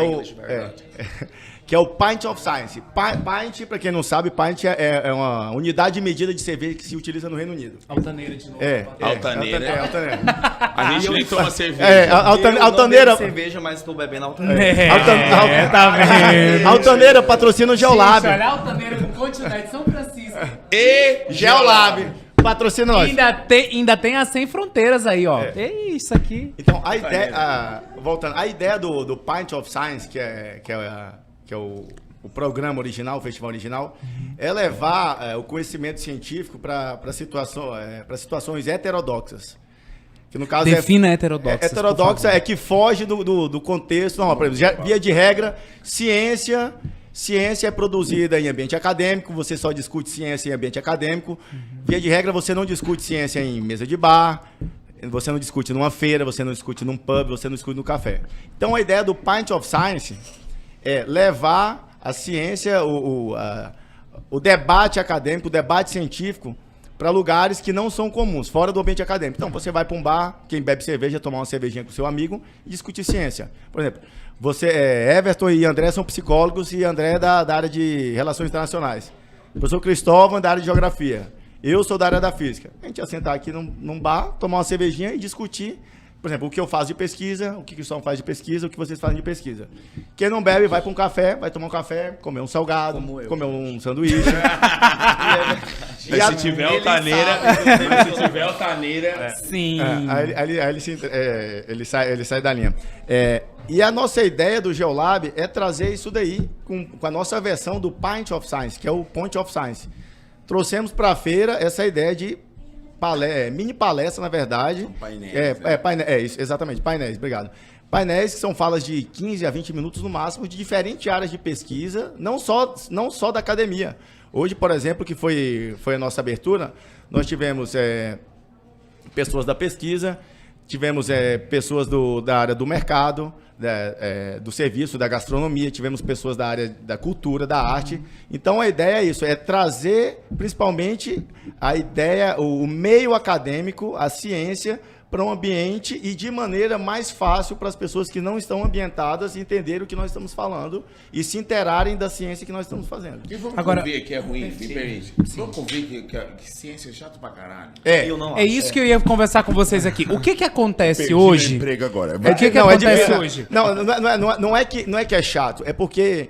é o Pint of Science. Pint, para quem não sabe, pint é uma unidade de medida de cerveja que se utiliza no Reino Unido. Altaneira de novo. Altaneira. Altaneira. A gente nem toma cerveja. Altaneira. Eu não bebo cerveja, mas estou bebendo altaneira. Tá vendo? Altaneira patrocina o Geolab. Gente, olha a Altaneira com continuidade de São Francisco. E Geolab. Patrocina nós. Ainda tem a Sem Fronteiras aí, ó. É isso aqui. Então, voltando, a ideia do Pint of Science, que é o programa original, o festival original, é levar o conhecimento científico para situações heterodoxas. Que no caso defina heterodoxa. Heterodoxa é que foge do contexto. Não, por exemplo, via de regra, ciência é produzida em ambiente acadêmico, você só discute ciência em ambiente acadêmico. Via de regra, você não discute ciência em mesa de bar, você não discute numa feira, você não discute num pub, você não discute no café. Então, a ideia do Pint of Science é levar a ciência, o debate acadêmico, o debate científico, para lugares que não são comuns, fora do ambiente acadêmico. Então, você vai para um bar, quem bebe cerveja, tomar uma cervejinha com seu amigo e discutir ciência. Por exemplo, Everton e André são psicólogos e André é da área de Relações Internacionais. O professor Cristóvão é da área de Geografia. Eu sou da área da física. A gente ia sentar aqui num bar, tomar uma cervejinha e discutir, por exemplo, o que eu faço de pesquisa, o que o Cristão faz de pesquisa, o que vocês fazem de pesquisa. Quem não bebe, vai para um café, vai tomar um café, comer um salgado, comer um sanduíche. Mas se tiver altaneira... Sim. Aí ele sai da linha. E a nossa ideia do Geolab é trazer isso daí com a nossa versão do Pint of Science, que é o Point of Science. Trouxemos para a feira essa ideia de mini palestra, na verdade. São painéis. Painéis, isso, exatamente, painéis, obrigado. Painéis que são falas de 15 a 20 minutos no máximo, de diferentes áreas de pesquisa, não só da academia. Hoje, por exemplo, que foi a nossa abertura, nós tivemos pessoas da pesquisa, tivemos pessoas da área do mercado, do serviço, da gastronomia, tivemos pessoas da área da cultura, da arte. Então a ideia é isso, é trazer principalmente a ideia, o meio acadêmico, a ciência, para um ambiente e de maneira mais fácil para as pessoas que não estão ambientadas entenderem o que nós estamos falando e se interarem da ciência que nós estamos fazendo. E vamos Agora, convir que é ruim, me permite. Vamos convir que ciência é chato pra caralho. Eu não É acho. isso que eu ia conversar com vocês aqui. O que acontece hoje? Emprego agora. O que acontece hoje? Não é que é chato, é porque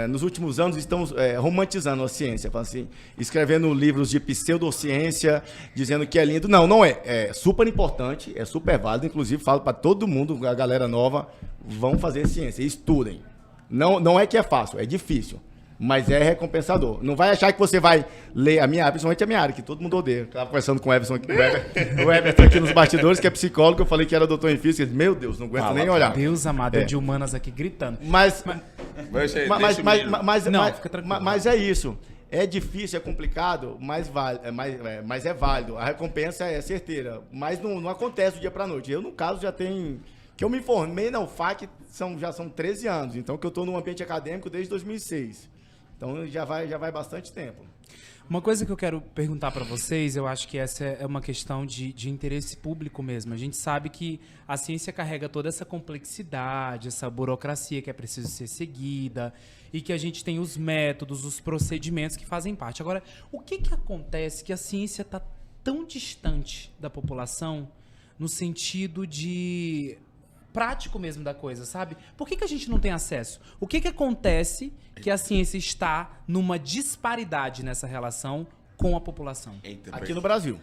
nos últimos anos estamos romantizando a ciência, assim, escrevendo livros de pseudociência, dizendo que é lindo. Não é. É super importante, é super válido. Inclusive, falo para todo mundo, a galera nova, vão fazer ciência, estudem. Não é que é fácil, é difícil, mas é recompensador. Não vai achar que você vai ler a minha área, principalmente a minha área, que todo mundo odeia. Estava conversando com o Everson aqui nos bastidores, que é psicólogo, eu falei que era doutor em física. Ele disse, meu Deus, não aguento nem olhar. Deus amado, é de humanas aqui gritando. Mas é isso. É difícil, é complicado, mas é válido. A recompensa é certeira. Mas não acontece do dia para a noite. Eu, no caso, já tenho... Que eu me formei na UFAC já são 13 anos. Então, que eu estou num ambiente acadêmico desde 2006. Então, já vai bastante tempo. Uma coisa que eu quero perguntar para vocês, eu acho que essa é uma questão de interesse público mesmo. A gente sabe que a ciência carrega toda essa complexidade, essa burocracia que é preciso ser seguida e que a gente tem os métodos, os procedimentos que fazem parte. Agora, o que acontece que a ciência está tão distante da população no sentido de... prático mesmo da coisa, sabe? Por que a gente não tem acesso? O que acontece que a ciência está numa disparidade nessa relação com a população? Aqui no Brasil.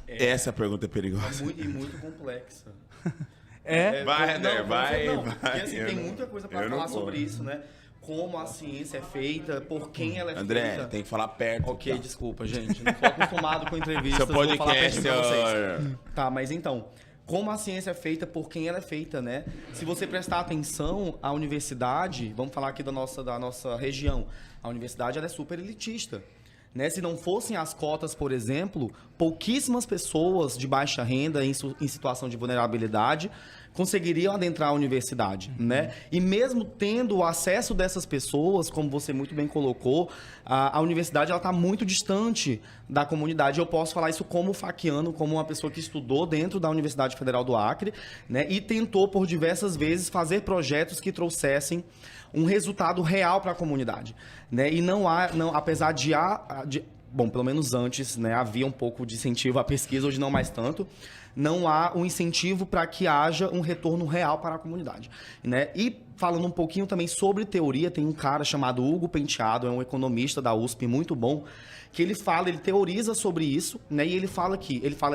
Essa pergunta é perigosa. E muito complexa. Vai. Porque assim, tem muita coisa para falar sobre isso, né? Como a ciência é feita, por quem ela é feita. André, tem que falar perto. Ok, desculpa, gente. Não tô acostumado com entrevistas. Seu podcast, vou falar pertinho pra vocês. Tá, mas então... Como a ciência é feita, por quem ela é feita, né? Se você prestar atenção, a universidade, vamos falar aqui da nossa região, a universidade ela é super elitista. Né? Se não fossem as cotas, por exemplo, pouquíssimas pessoas de baixa renda em situação de vulnerabilidade conseguiriam adentrar a universidade, né? E mesmo tendo o acesso dessas pessoas, como você muito bem colocou, a universidade ela está muito distante da comunidade. Eu posso falar isso como faquiano, como uma pessoa que estudou dentro da Universidade Federal do Acre, né? E tentou por diversas vezes fazer projetos que trouxessem um resultado real para a comunidade, né? E apesar de bom, pelo menos antes, né, havia um pouco de incentivo à pesquisa, hoje não mais tanto. Não há um incentivo para que haja um retorno real para a comunidade, né? E falando um pouquinho também sobre teoria, tem um cara chamado Hugo Penteado, é um economista da USP muito bom, que ele teoriza sobre isso, né? E ele fala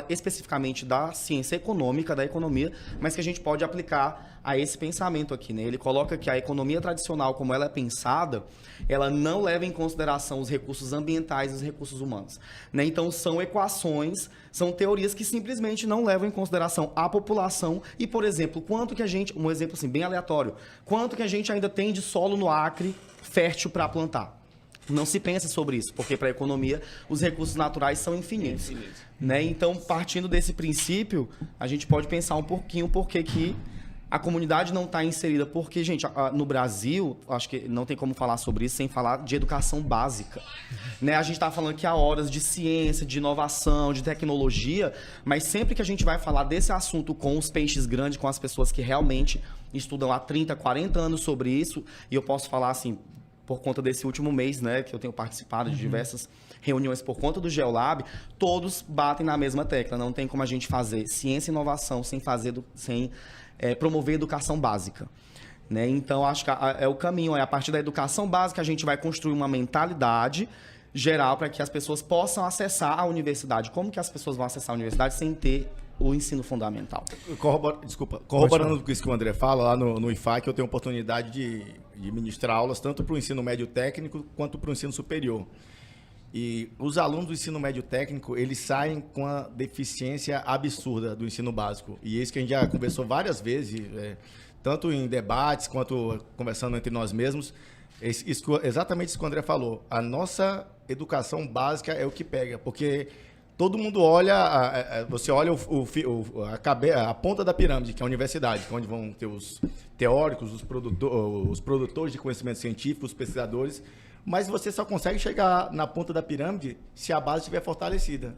especificamente da ciência econômica, da economia, mas que a gente pode aplicar a esse pensamento aqui, né? Ele coloca que a economia tradicional, como ela é pensada, ela não leva em consideração os recursos ambientais e os recursos humanos, né? Então são equações, são teorias que simplesmente não levam em consideração a população e, por exemplo, um exemplo assim bem aleatório, quanto que a gente ainda tem de solo no Acre fértil para plantar? Não se pensa sobre isso, porque para a economia os recursos naturais são infinitos. Né? Então, partindo desse princípio, a gente pode pensar um pouquinho por que a comunidade não está inserida. Porque, gente, no Brasil, acho que não tem como falar sobre isso sem falar de educação básica. Né? A gente está falando aqui há horas de ciência, de inovação, de tecnologia, mas sempre que a gente vai falar desse assunto com os peixes grandes, com as pessoas que realmente estudam há 30, 40 anos sobre isso, e eu posso falar assim... por conta desse último mês, né, que eu tenho participado de diversas reuniões por conta do Geolab, todos batem na mesma tecla. Não tem como a gente fazer ciência e inovação sem promover educação básica. Né? Então, acho que é o caminho. A partir da educação básica, a gente vai construir uma mentalidade geral para que as pessoas possam acessar a universidade. Como que as pessoas vão acessar a universidade sem ter o ensino fundamental? Corroborando com isso que o André fala, lá no IFAC eu tenho a oportunidade de ministrar aulas tanto para o ensino médio técnico quanto para o ensino superior. E os alunos do ensino médio técnico, eles saem com a deficiência absurda do ensino básico. E isso que a gente já conversou várias vezes, tanto em debates quanto conversando entre nós mesmos, exatamente isso que o André falou. A nossa educação básica é o que pega, porque todo mundo olha, você olha a ponta da pirâmide, que é a universidade, que é onde vão ter os teóricos, os produtores de conhecimento científico, os pesquisadores, mas você só consegue chegar na ponta da pirâmide se a base estiver fortalecida.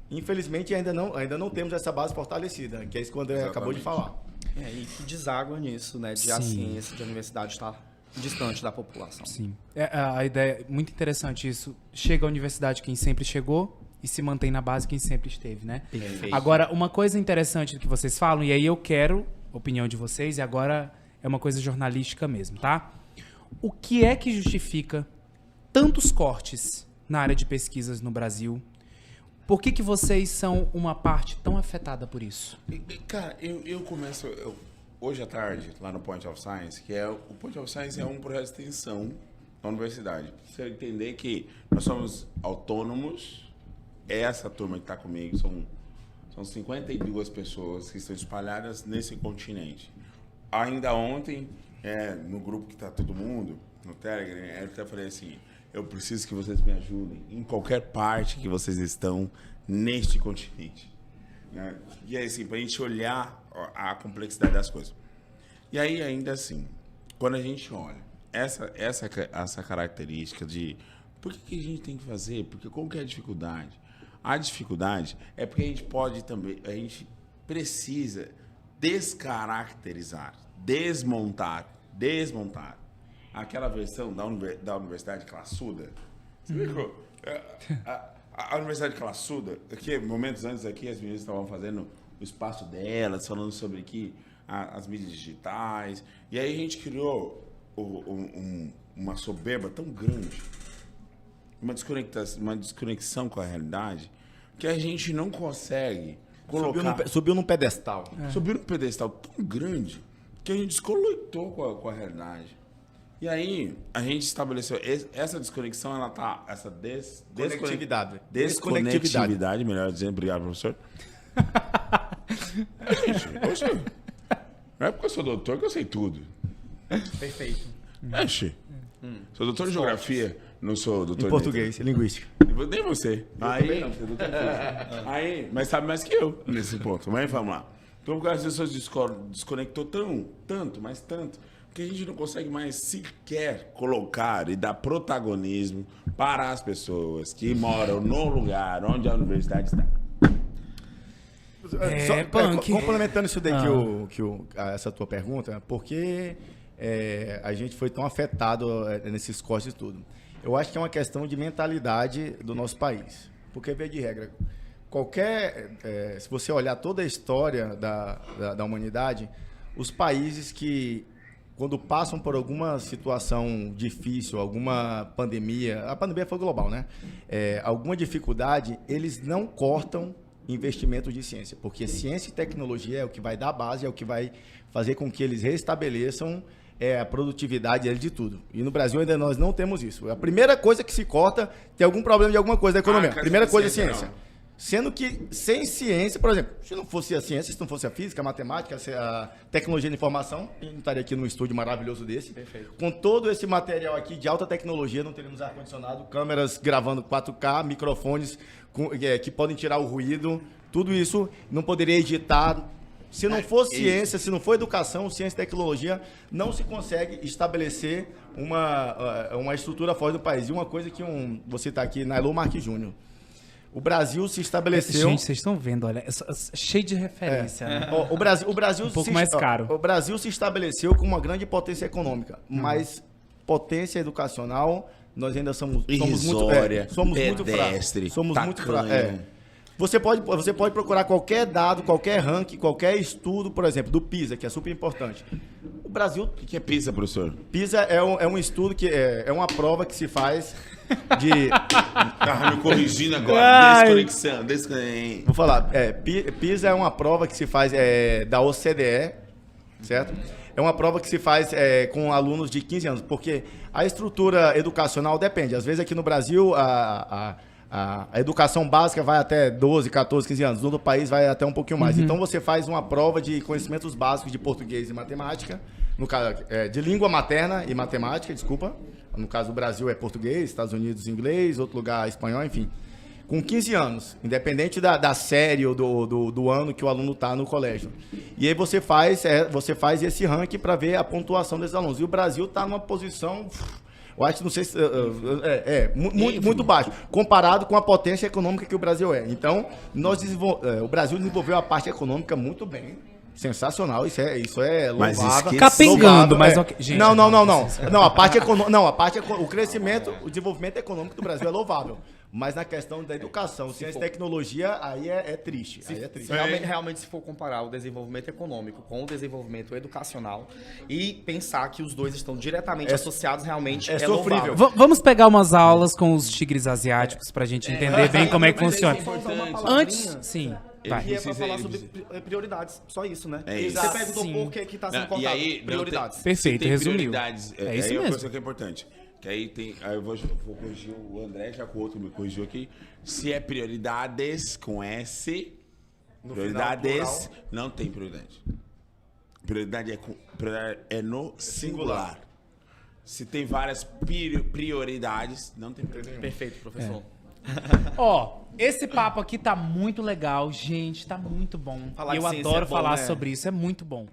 Infelizmente, ainda não temos essa base fortalecida, que é isso que o André acabou de falar. E que deságua nisso, né? De a ciência, de a universidade estar distante da população. Sim. A ideia é muito interessante isso. Chega à universidade quem sempre chegou e se mantém na base quem sempre esteve, né? Perfeito. Agora, uma coisa interessante do que vocês falam, e aí eu quero a opinião de vocês, e agora é uma coisa jornalística mesmo, tá? O que é que justifica tantos cortes na área de pesquisas no Brasil? Por que vocês são uma parte tão afetada por isso? Cara, eu começo hoje à tarde lá no Point of Science, o Point of Science é um projeto de extensão da universidade. Você entender que nós somos autônomos, essa turma que está comigo são 52 pessoas que estão espalhadas nesse continente. Ainda ontem, no grupo que está todo mundo, no Telegram, eu até falei assim, eu preciso que vocês me ajudem em qualquer parte que vocês estão neste continente. Né? E aí, assim, para a gente olhar a complexidade das coisas. E aí, ainda assim, quando a gente olha essa característica de por que a gente tem que fazer, porque qual que é a dificuldade? A dificuldade é porque a gente precisa descaracterizar, desmontar aquela versão da universidade classuda. Você viu? A universidade classuda, aqui, momentos antes aqui, as meninas estavam fazendo o espaço delas, falando sobre aqui as mídias digitais. E aí a gente criou uma soberba tão grande, uma desconexão com a realidade, que a gente não consegue colocar... Subiu num pedestal. Subiu num pedestal tão grande que a gente desconectou com a realidade. E aí, a gente estabeleceu essa desconexão, ela tá... Essa Desconectividade. Desconectividade, melhor dizendo. Obrigado, professor. Gente, não é porque eu sou doutor que eu sei tudo. Perfeito. Sou doutor de geografia, não sou doutor em português, linguística. Nem você. Mas sabe mais que eu nesse ponto. Mas vamos lá. Então, as pessoas desconectou tanto, que a gente não consegue mais sequer colocar e dar protagonismo para as pessoas que moram no lugar onde a universidade está. Complementando isso daí essa tua pergunta, por que a gente foi tão afetado nesses cortes e tudo? Eu acho que é uma questão de mentalidade do nosso país. Porque, via de regra, se você olhar toda a história da humanidade, os países que, quando passam por alguma situação difícil, alguma pandemia, a pandemia foi global, né? Alguma dificuldade, eles não cortam investimentos de ciência, porque ciência e tecnologia é o que vai dar base, é o que vai fazer com que eles restabeleçam a produtividade de tudo. E no Brasil ainda nós não temos isso. A primeira coisa que se corta tem algum problema de alguma coisa da economia. A primeira coisa é ciência. Sendo que sem ciência, por exemplo, se não fosse a ciência, se não fosse a física, a matemática, a tecnologia de informação, a gente não estaria aqui num estúdio maravilhoso desse. Perfeito. Com todo esse material aqui de alta tecnologia, não teríamos ar-condicionado, câmeras gravando 4K, microfones que podem tirar o ruído, tudo isso não poderia editar. Se não for ciência, se não for educação, ciência e tecnologia, não se consegue estabelecer uma estrutura forte do país. E uma coisa que você está aqui, Nailon Marques Júnior. O Brasil se estabeleceu... Gente, vocês estão vendo, olha, cheio de referência. Né? O Brasil um pouco mais caro. O Brasil se estabeleceu com uma grande potência econômica, mas potência educacional, nós ainda somos Irrisória, muito pedestre, somos muito fracos. tacanho. Você pode procurar qualquer dado, qualquer ranking, qualquer estudo, por exemplo, do PISA, que é super importante. O Brasil... O que é PISA, professor? PISA é um estudo que é uma prova que se faz de... Tava me corrigindo agora. Desconexão. Vou falar. PISA é uma prova que se faz da OCDE, certo? É uma prova que se faz com alunos de 15 anos, porque a estrutura educacional depende. Às vezes aqui no Brasil, a educação básica vai até 12, 14, 15 anos. No outro país vai até um pouquinho mais. Então você faz uma prova de conhecimentos básicos de português e matemática, no caso, de língua materna e matemática, desculpa. No caso do Brasil é português, Estados Unidos inglês, outro lugar espanhol, enfim. Com 15 anos, independente da série ou do ano que o aluno está no colégio. E aí você faz esse ranking para ver a pontuação desses alunos. E o Brasil está numa posição... Eu acho, não sei se... muito baixo, comparado com a potência econômica que o Brasil é. Então, o Brasil desenvolveu a parte econômica muito bem. Sensacional, isso é louvável. Capengando, mas... Gente, não. Não, o crescimento, o desenvolvimento econômico do Brasil é louvável. Mas na questão da educação, ciência e tecnologia, aí é triste. Realmente, se for comparar o desenvolvimento econômico com o desenvolvimento educacional e pensar que os dois estão diretamente associados, realmente é sofrível. Vamos pegar umas aulas com os tigres asiáticos pra gente entender bem como é que funciona. Antes, sim. Que é pra falar sobre prioridades, só isso, né? É isso. Você perguntou por que tá sendo contado. Prioridades. Perfeito, resumiu. Prioridades, É isso aí mesmo. uma coisa que é importante. Que aí tem. Aí eu vou corrigir o André, já que o outro me corrigiu aqui. Se é prioridades com S, No prioridades, final, não tem prioridade. Prioridade é no singular. Se tem várias prioridades, não tem prioridade. Perfeito, professor. Ó, esse papo aqui tá muito legal, gente, tá muito bom. Falar de Eu ciência adoro é bom, falar né? sobre isso, é muito bom.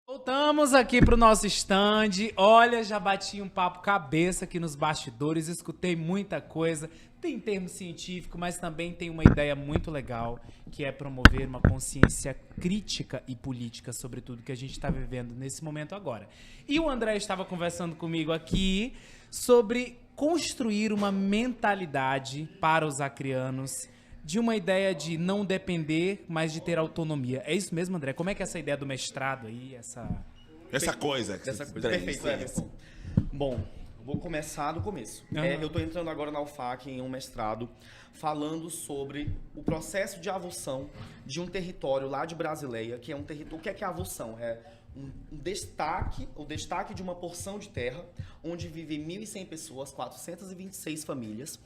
Voltamos aqui pro nosso stand. Olha, já bati um papo cabeça aqui nos bastidores, escutei muita coisa. Tem termo científico, mas também tem uma ideia muito legal, que é promover uma consciência crítica e política sobre tudo que a gente está vivendo nesse momento agora. E o André estava conversando comigo aqui sobre construir uma mentalidade para os acrianos de uma ideia de não depender, mas de ter autonomia. É isso mesmo, André? Como é que é essa ideia do mestrado aí, Essa coisa. Perfeito, Everton. Bom, vou começar do começo. Eu estou entrando agora na UFAC em um mestrado falando sobre o processo de avulsão de um território lá de Brasileia, que é um território... O que é avulsão? É o destaque de uma porção de terra onde vivem 1.100 pessoas, 426 famílias,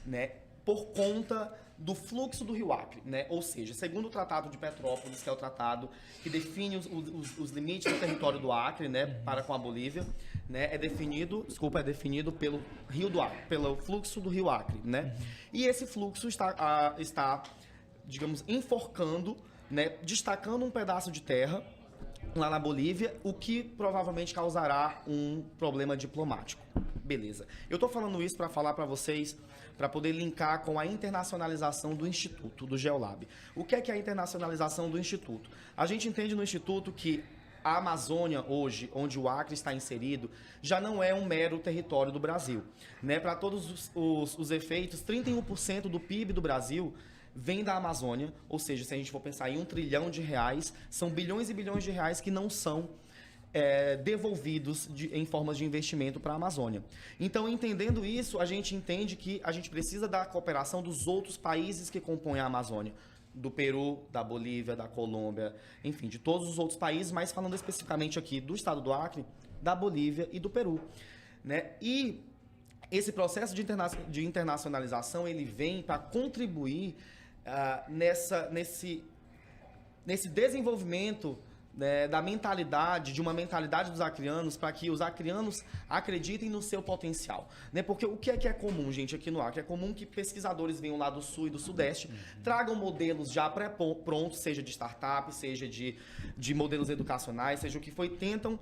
né, por conta do fluxo do Rio Acre, né? Ou seja, segundo o Tratado de Petrópolis, que é o tratado que define os limites do território do Acre, né, para com a Bolívia, né, é definido pelo Rio do Acre, pelo fluxo do Rio Acre, né? E esse fluxo está digamos, enforcando, né, destacando um pedaço de terra lá na Bolívia, o que provavelmente causará um problema diplomático. Beleza. Eu tô falando isso para falar para vocês, para poder linkar com a internacionalização do Instituto, do Geolab. O que é a internacionalização do Instituto? A gente entende no Instituto que a Amazônia hoje, onde o Acre está inserido, já não é um mero território do Brasil, né? Para todos os efeitos, 31% do PIB do Brasil vem da Amazônia, ou seja, se a gente for pensar em R$1 trilhão, são bilhões e bilhões de reais que não são devolvidos em formas de investimento para a Amazônia. Então, entendendo isso, a gente entende que a gente precisa da cooperação dos outros países que compõem a Amazônia, do Peru, da Bolívia, da Colômbia, enfim, de todos os outros países, mas falando especificamente aqui do estado do Acre, da Bolívia e do Peru, né? E esse processo de internacionalização, ele vem para contribuir nesse desenvolvimento, né, de uma mentalidade dos acrianos, para que os acrianos acreditem no seu potencial, né? Porque o que é comum, gente, aqui no Acre? É comum que pesquisadores venham lá do Sul e do Sudeste, tragam modelos já pré-prontos, seja de startup, seja de modelos educacionais, seja o que for, e tentam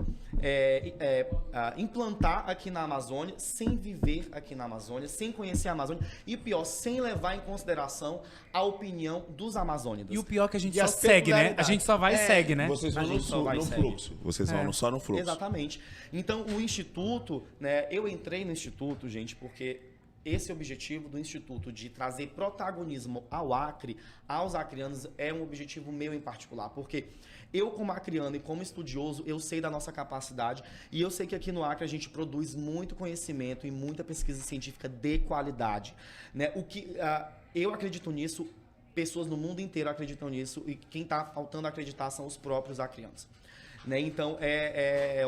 implantar aqui na Amazônia, sem viver aqui na Amazônia, sem conhecer a Amazônia e, pior, sem levar em consideração a opinião dos amazônidas. E o pior é que a gente E só as segue, né? A peculiaridades. gente só vai e segue, né? Vocês vão A no, gente só vai e segue. fluxo. Vocês vão só no fluxo. Exatamente. Então, o Instituto, né, eu entrei no Instituto, gente, porque esse objetivo do Instituto de trazer protagonismo ao Acre, aos acrianos, é um objetivo meu em particular, porque eu, como acriano e como estudioso, eu sei da nossa capacidade e eu sei que aqui no Acre a gente produz muito conhecimento e muita pesquisa científica de qualidade, né? Eu acredito nisso, pessoas no mundo inteiro acreditam nisso e quem está faltando acreditar são os próprios acrianos, né? Então, é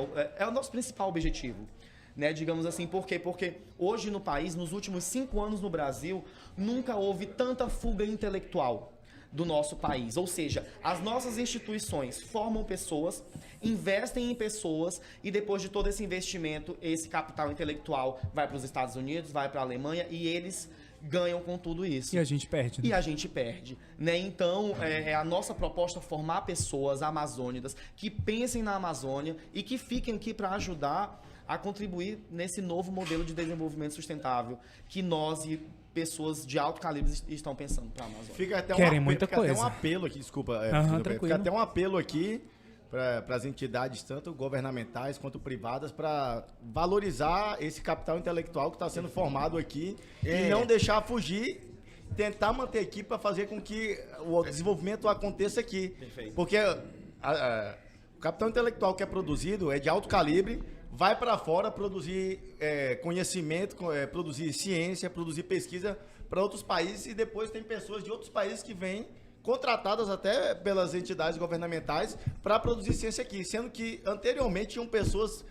o nosso principal objetivo. Né, digamos assim, por quê? Porque hoje no país, nos últimos 5 anos no Brasil, nunca houve tanta fuga intelectual do nosso país. Ou seja, as nossas instituições formam pessoas, investem em pessoas e depois de todo esse investimento, esse capital intelectual vai para os Estados Unidos, vai para a Alemanha e eles ganham com tudo isso. E a gente perde, né? E a gente perde, né? Então, a nossa proposta é formar pessoas amazônidas que pensem na Amazônia e que fiquem aqui para ajudar a contribuir nesse novo modelo de desenvolvimento sustentável que nós e pessoas de alto calibre estão pensando para a Amazônia. Fica até Querem muita fica até coisa. um apelo aqui, desculpa. Tranquilo. Fica até um apelo aqui para as entidades, tanto governamentais quanto privadas, para valorizar esse capital intelectual que está sendo formado aqui e não deixar fugir, tentar manter aqui para fazer com que o desenvolvimento aconteça aqui. Perfeito. Porque o capital intelectual que é produzido é de alto calibre, vai para fora produzir conhecimento, produzir ciência, produzir pesquisa para outros países e depois tem pessoas de outros países que vêm contratadas até pelas entidades governamentais para produzir ciência aqui, sendo que anteriormente tinham pessoas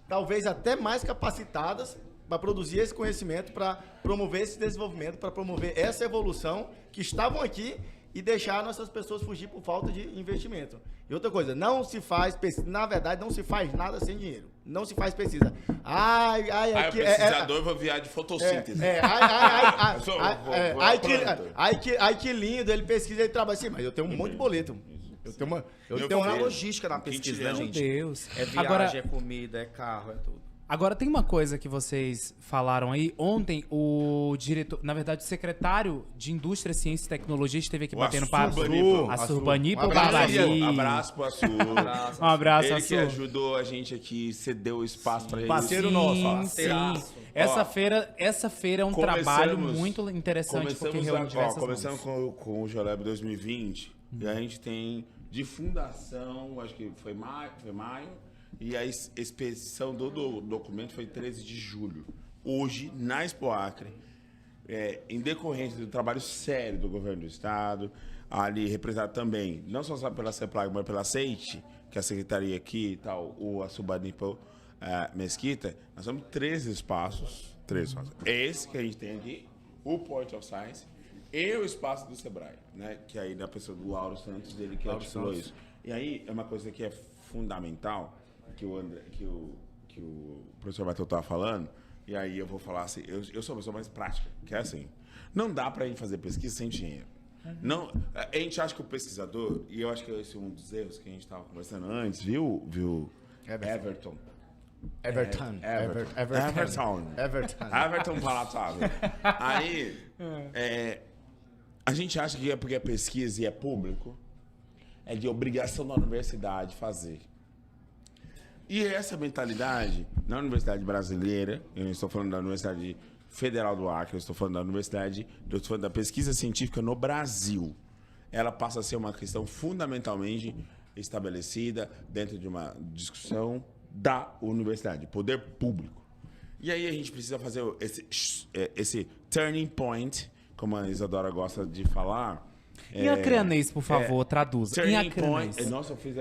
talvez até mais capacitadas para produzir esse conhecimento, para promover esse desenvolvimento, para promover essa evolução que estavam aqui e deixar nossas pessoas fugir por falta de investimento. E outra coisa, não se faz pesquisa, na verdade não se faz nada sem dinheiro. Não se faz pesquisa. Aí o pesquisador vai viajar de fotossíntese. Ai, que lindo, ele pesquisa e trabalha assim, mas eu tenho um monte de boleto. Eu tenho uma logística na pesquisa, né, Meu gente? Deus. É viagem, Agora, é comida, é carro, é tudo. Agora, tem uma coisa que vocês falaram aí. Ontem, o diretor, na verdade, o secretário de Indústria, Ciência e Tecnologia esteve aqui batendo papo. Assurbanipal. Um abraço. Abraço pro Assur. Um abraço, Ele que Assur. ajudou a gente aqui, cedeu o espaço pra ele. Parceiro nosso, ó. Parceiraço. Essa feira é um trabalho muito interessante porque Começamos, reúne diversas começamos mãos. com o Geolab 2020 e a gente tem de fundação, acho que foi maio, e a expedição do documento foi 13 de julho. Hoje, na Expo Acre, em decorrência do trabalho sério do governo do estado, ali representado também, não só pela CEPLAG, mas pela SEIT, que é a secretaria aqui e tal, o Assurbanipal Mesquita, nós temos 13 espaços. Esse que a gente tem aqui, o Port of Science, e o espaço do Sebrae, né? Que aí da pessoa do Lauro Santos, dele que articulou isso. E aí é uma coisa que é fundamental, que o professor Matheus estava falando, e aí eu vou falar assim, eu sou uma pessoa mais prática, que é assim, não dá pra gente fazer pesquisa sem dinheiro. Não, a gente acha que o pesquisador, e eu acho que esse é um dos erros que a gente estava conversando antes, viu Everton palatável. Aí, a gente acha que é porque é pesquisa e é público, é de obrigação da universidade fazer. E essa mentalidade, na Universidade Brasileira, eu não estou falando da Universidade Federal do Acre, eu estou falando da pesquisa científica no Brasil, ela passa a ser uma questão fundamentalmente estabelecida dentro de uma discussão da universidade, poder público. E aí a gente precisa fazer esse turning point, como a Isadora gosta de falar. Em acreanês, por favor, traduza. Em Turning acreanês. point. Nossa, eu fui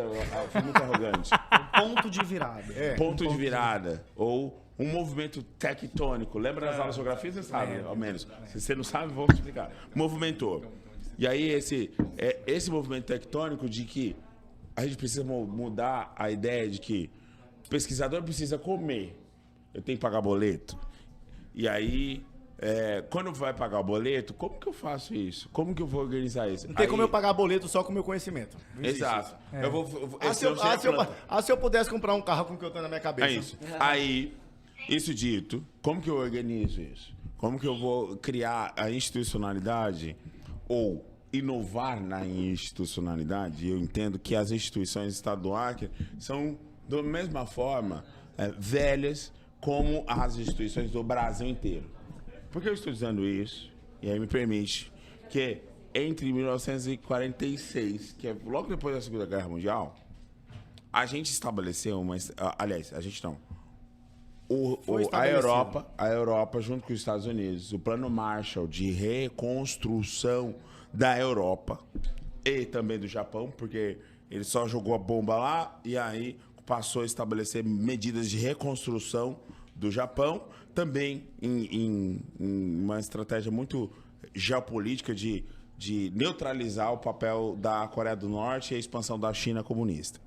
muito arrogante. Ponto de virada. Ponto de virada. Ou um movimento tectônico. Lembra das aulas de geografia? Você sabe, ao menos. Se você não sabe, vou explicar. Movimentou. E aí, esse movimento tectônico de que a gente precisa mudar a ideia de que o pesquisador precisa comer. Eu tenho que pagar boleto. E aí, quando vai pagar o boleto, como que eu faço isso? Como que eu vou organizar isso? Não tem como eu pagar boleto só com o meu conhecimento. Não existe Exato. isso. Eu vou, Se eu pudesse comprar um carro com o que eu tenho na minha cabeça. É isso. Aí, isso dito, como que eu organizo isso? Como que eu vou criar a institucionalidade ou inovar na institucionalidade? Eu entendo que as instituições do Estado do Acre são, da mesma forma, velhas como as instituições do Brasil inteiro. Por que eu estou dizendo isso? E aí me permite que entre 1946, que é logo depois da Segunda Guerra Mundial, a gente estabeleceu uma... Aliás, a gente não. A Europa, junto com os Estados Unidos, o Plano Marshall de reconstrução da Europa e também do Japão, porque ele só jogou a bomba lá e aí passou a estabelecer medidas de reconstrução do Japão, também em uma estratégia muito geopolítica de neutralizar o papel da Coreia do Norte e a expansão da China comunista.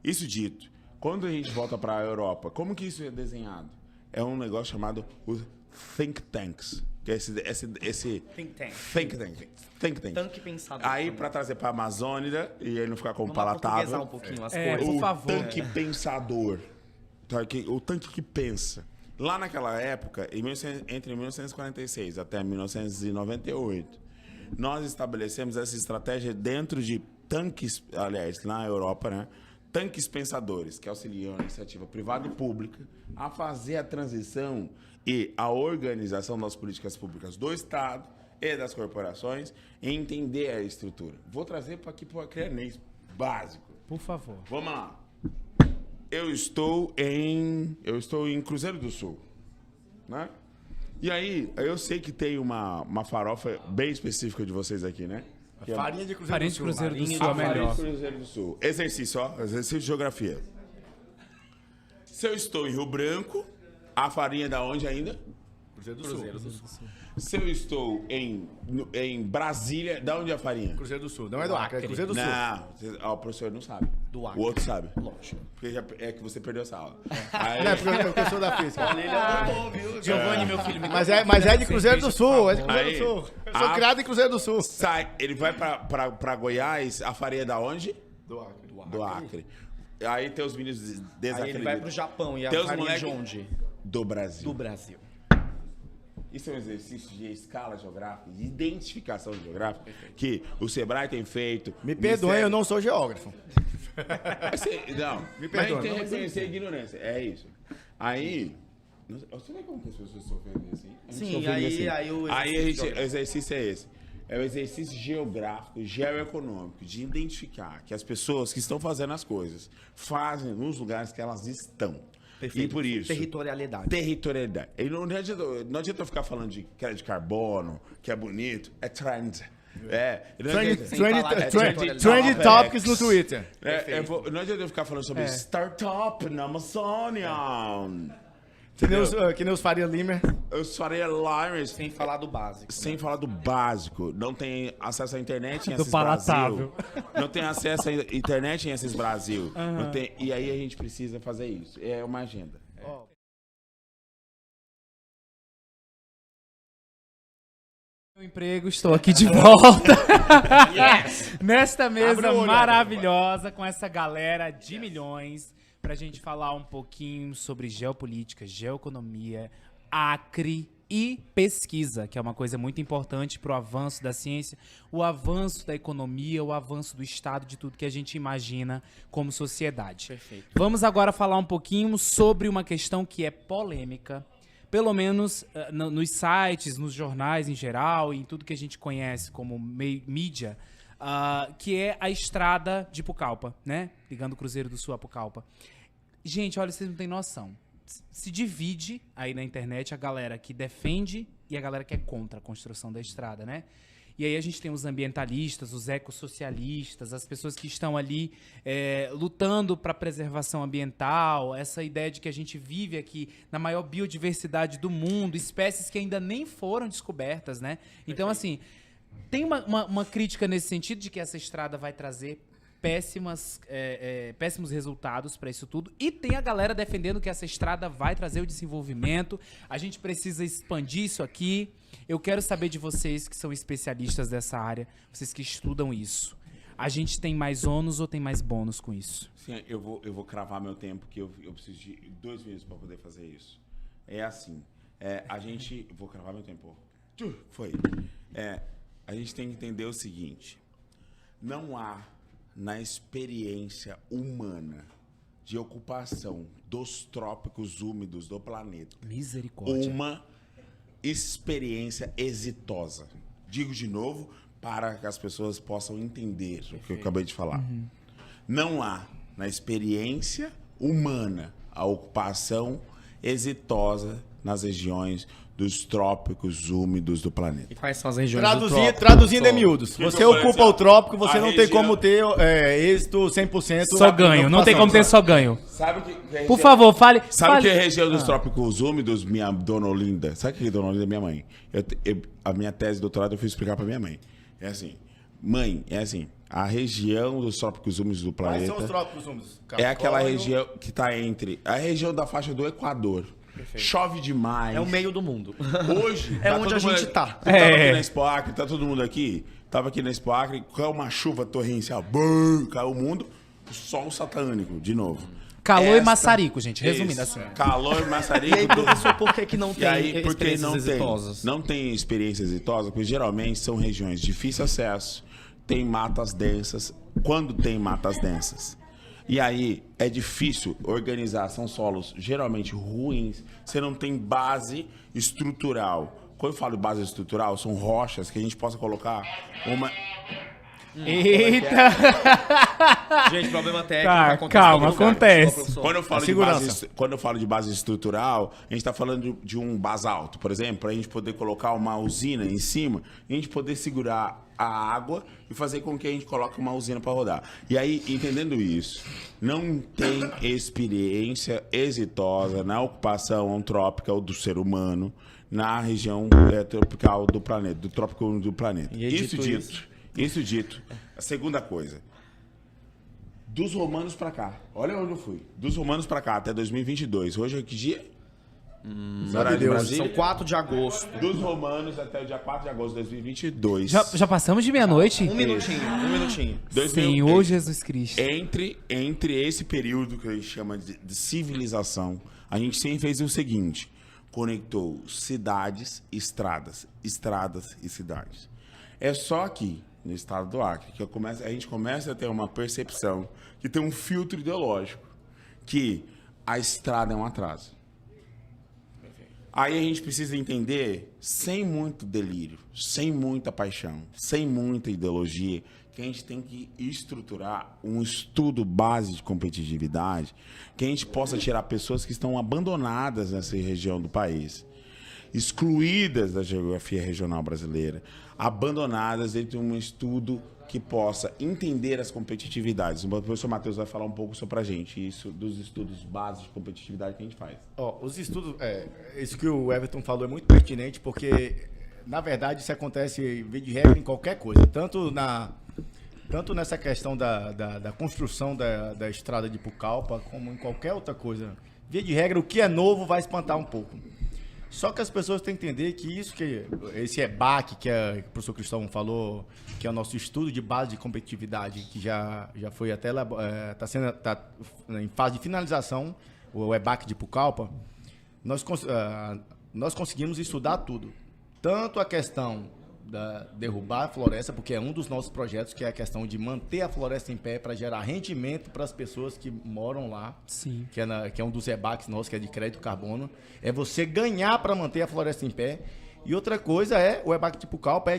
Isso dito, quando a gente volta para a Europa, como que isso é desenhado? É um negócio chamado os think tanks, que é esse Think tank. Think tank. Tanque pensador. Aí, para trazer para a Amazônida, e aí não ficar como Vamos palatável, um pouquinho as Por coisas. favor. tanque pensador. O tanque que pensa. Lá naquela época, entre 1946 até 1998, nós estabelecemos essa estratégia dentro de tanques, aliás, na Europa, né? Tanques pensadores, que auxiliam a iniciativa privada e pública a fazer a transição e a organização das políticas públicas do Estado e das corporações e entender a estrutura. Vou trazer para aqui para o acreanês básico. Por favor. Vamos lá. Eu estou em Cruzeiro do Sul, né? E aí, eu sei que tem uma farofa bem específica de vocês aqui, né? Que é Farinha de Cruzeiro Farinha do de Sul. Cruzeiro do Sul é farinha melhor. de Cruzeiro do Sul. Exercício, ó. Exercício de geografia. Se eu estou em Rio Branco, a farinha é da onde ainda? Cruzeiro do Sul. Se eu estou em Brasília, da onde é a farinha? Cruzeiro do Sul. Não é do Acre, é Cruzeiro do Sul. Não, o professor não sabe. Do Acre. O outro sabe. Lógico. Porque é que você perdeu essa aula. Aí, Não, é porque eu sou da física. Giovanni, meu filho, me Mas é de Cruzeiro do Sul, é de Cruzeiro Aí, do Sul. Eu sou criado em Cruzeiro do Sul. sai, ele vai pra Goiás, a farinha é da onde? Do Acre. Do Acre. Aí tem os meninos Aí desacreditam. ele vai pro Japão e a Tem os farinha de moleque onde? do Brasil. Do Brasil. Isso é um exercício de escala geográfica, de identificação geográfica, que o Sebrae tem feito. Me perdoem, eu não sou geógrafo. Não, Me mas perdoa, tem que não, reconhecer a ignorância. É isso. Aí. Você vê como que as pessoas se ofendem assim? A gente Sim, se ofende aí o Aí exercício o exercício é esse. É o exercício geográfico, geoeconômico, de identificar que as pessoas que estão fazendo as coisas fazem nos lugares que elas estão. Perfeito. E por isso. Territorialidade. Territorialidade. E não adianta eu ficar falando de crédito de carbono, que é bonito, é trend. Trend Topics no Twitter. Não adianta eu ficar falando sobre startup na Amazônia. Que nem os Faria Limer. Eu farei Limes Sem falar do básico. sem falar do básico. Não tem acesso à internet em Do Assis palatável. Brasil. Não tem acesso à internet em Assis Brasil. Não tem, e aí a gente precisa fazer isso. É uma agenda. Meu emprego, estou aqui de volta. Nesta mesa Abre o olho, maravilhosa com essa galera de milhões pra gente falar um pouquinho sobre geopolítica, geoeconomia, Acre e pesquisa, que é uma coisa muito importante para o avanço da ciência, o avanço da economia, o avanço do Estado, de tudo que a gente imagina como sociedade. Perfeito. Vamos agora falar um pouquinho sobre uma questão que é polêmica, pelo menos nos sites, nos jornais em geral, e em tudo que a gente conhece como mídia, que é a estrada de Pucallpa, né? Ligando o Cruzeiro do Sul a Pucallpa. Gente, olha, vocês não têm noção. Se divide aí na internet a galera que defende e a galera que é contra a construção da estrada, né? E aí a gente tem os ambientalistas, os ecossocialistas, as pessoas que estão ali lutando para a preservação ambiental, essa ideia de que a gente vive aqui na maior biodiversidade do mundo, espécies que ainda nem foram descobertas, né? Então, assim, tem uma crítica nesse sentido de que essa estrada vai trazer péssimos resultados para isso tudo. E tem a galera defendendo que essa estrada vai trazer o desenvolvimento. A gente precisa expandir isso aqui. Eu quero saber de vocês que são especialistas dessa área, vocês que estudam isso. A gente tem mais ônus ou tem mais bônus com isso? Sim, eu vou cravar meu tempo, que eu preciso de 2 minutos para poder fazer isso. É assim, a gente... Vou cravar meu tempo. Foi. A gente tem que entender o seguinte. Não há, na experiência humana de ocupação dos trópicos úmidos do planeta, Misericórdia. uma experiência exitosa. Digo de novo, para que as pessoas possam entender o que eu acabei de falar. Não há, na experiência humana, a ocupação exitosa nas regiões dos trópicos úmidos do planeta. E quais são as regiões do trópico? Traduzindo em miúdos. Que Você eu falei ocupa assim, o trópico, você a não tem região- como ter êxito 100%. Só na ganho, não tem ocupação. como ter só ganho. Sabe o que é Por região- favor, fale. Sabe o fale. que é a região dos trópicos úmidos, minha dona Olinda? Sabe o que é dona Olinda? Minha mãe. A minha tese de doutorado eu fui explicar pra minha mãe. É assim, mãe, a região dos trópicos úmidos do Quais planeta são os trópicos úmidos? é aquela Capricórnio. região que está entre a região da faixa do Equador. Chove demais. É o meio do mundo. Hoje É tá onde todo a gente mundo- tá. Tu tava aqui na Expo Acre, tá todo mundo aqui? Tava aqui na Expo Acre, caiu uma chuva torrencial, caiu o mundo, sol satânico, de novo. Calor e Esta- maçarico, gente. Resumindo Isso, assim. calor e maçarico. E aí, professor, por que não E tem aí, porque experiências exitosas? Não tem experiência exitosa, porque geralmente são regiões de difícil acesso, tem matas densas. Quando tem matas densas? E aí é difícil organizar, são solos geralmente ruins, você não tem base estrutural. Quando eu falo de base estrutural, são rochas que a gente possa colocar uma... Eita! Gente, problema técnico. Tá, acontece calma, em todo lugar. acontece. Professor. Quando eu falo de base estrutural, a gente está falando de um basalto, por exemplo, para a gente poder colocar uma usina em cima, e a gente poder segurar a água e fazer com que a gente coloque uma usina para rodar. E aí, entendendo isso, não tem experiência exitosa na ocupação antrópica do ser humano na região tropical do planeta, do trópico do planeta. E aí, Isso dito, a segunda coisa. Dos romanos pra cá. Olha onde eu fui. Dos romanos pra cá até 2022. Hoje é que dia? Horário de Brasília. São 4 de agosto. Dos romanos até o dia 4 de agosto de 2022. Já passamos de meia-noite? Um minutinho. Senhor Jesus Cristo. Entre esse período que a gente chama de civilização, a gente sempre fez o seguinte: conectou cidades, estradas e cidades. É só aqui, no estado do Acre, que a gente começa a ter uma percepção que tem um filtro ideológico, que a estrada é um atraso. Aí a gente precisa entender, sem muito delírio, sem muita paixão, sem muita ideologia, que a gente tem que estruturar um estudo base de competitividade, que a gente possa tirar pessoas que estão abandonadas nessa região do país, excluídas da geografia regional brasileira, abandonadas dentro de um estudo que possa entender as competitividades. O professor Matheus vai falar um pouco sobre a gente, isso dos estudos básicos de competitividade que a gente faz. Os estudos, isso que o Everton falou é muito pertinente, porque, na verdade, isso acontece, via de regra, em qualquer coisa. Tanto nessa questão da construção da estrada de Pucallpa, como em qualquer outra coisa. Via de regra, o que é novo vai espantar um pouco. Só que as pessoas têm que entender que esse EBAC, que o professor Cristóvão falou, que é o nosso estudo de base de competitividade, que já foi até está em fase de finalização, o EBAC de Pucallpa, nós conseguimos estudar tudo. Tanto a questão da derrubar a floresta, porque é um dos nossos projetos, que é a questão de manter a floresta em pé para gerar rendimento para as pessoas que moram lá. Sim. Que é um dos EBACs nossos, que é de crédito carbono. É você ganhar para manter a floresta em pé. E outra coisa o EBAC de Pucallpa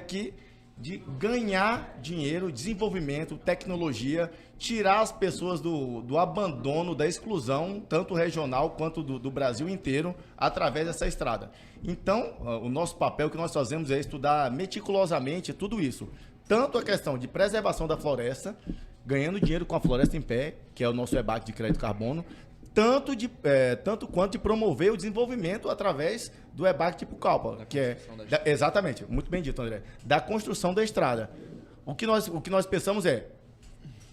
de ganhar dinheiro, desenvolvimento, tecnologia, tirar as pessoas do abandono, da exclusão, tanto regional quanto do Brasil inteiro, através dessa estrada. Então, o nosso papel, o que nós fazemos é estudar meticulosamente tudo isso. Tanto a questão de preservação da floresta, ganhando dinheiro com a floresta em pé, que é o nosso EBAC de crédito carbono, tanto quanto de promover o desenvolvimento através do EBAC de Pucallpa, que é exatamente, muito bem dito, André, da construção da estrada. O que nós pensamos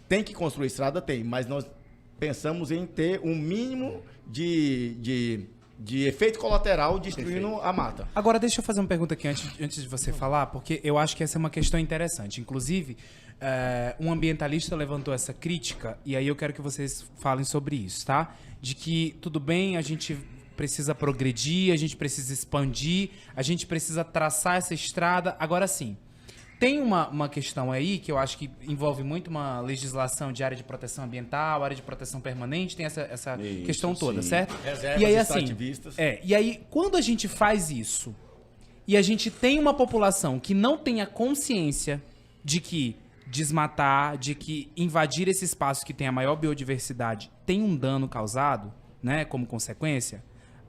tem que construir estrada? Tem, mas nós pensamos em ter um mínimo de efeito colateral destruindo a mata. Agora, deixa eu fazer uma pergunta aqui antes de você falar, porque eu acho que essa é uma questão interessante. Inclusive, um ambientalista levantou essa crítica, e aí eu quero que vocês falem sobre isso, tá? De que, tudo bem, a gente precisa progredir, a gente precisa expandir, a gente precisa traçar essa estrada. Agora sim, tem uma questão aí que eu acho que envolve muito uma legislação de área de proteção ambiental, área de proteção permanente, tem essa Isso, questão toda, sim. certo? Reservas E aí, assim, extrativistas. e aí, quando a gente faz isso e a gente tem uma população que não tem a consciência de que desmatar, de que invadir esse espaço que tem a maior biodiversidade tem um dano causado, né, como consequência,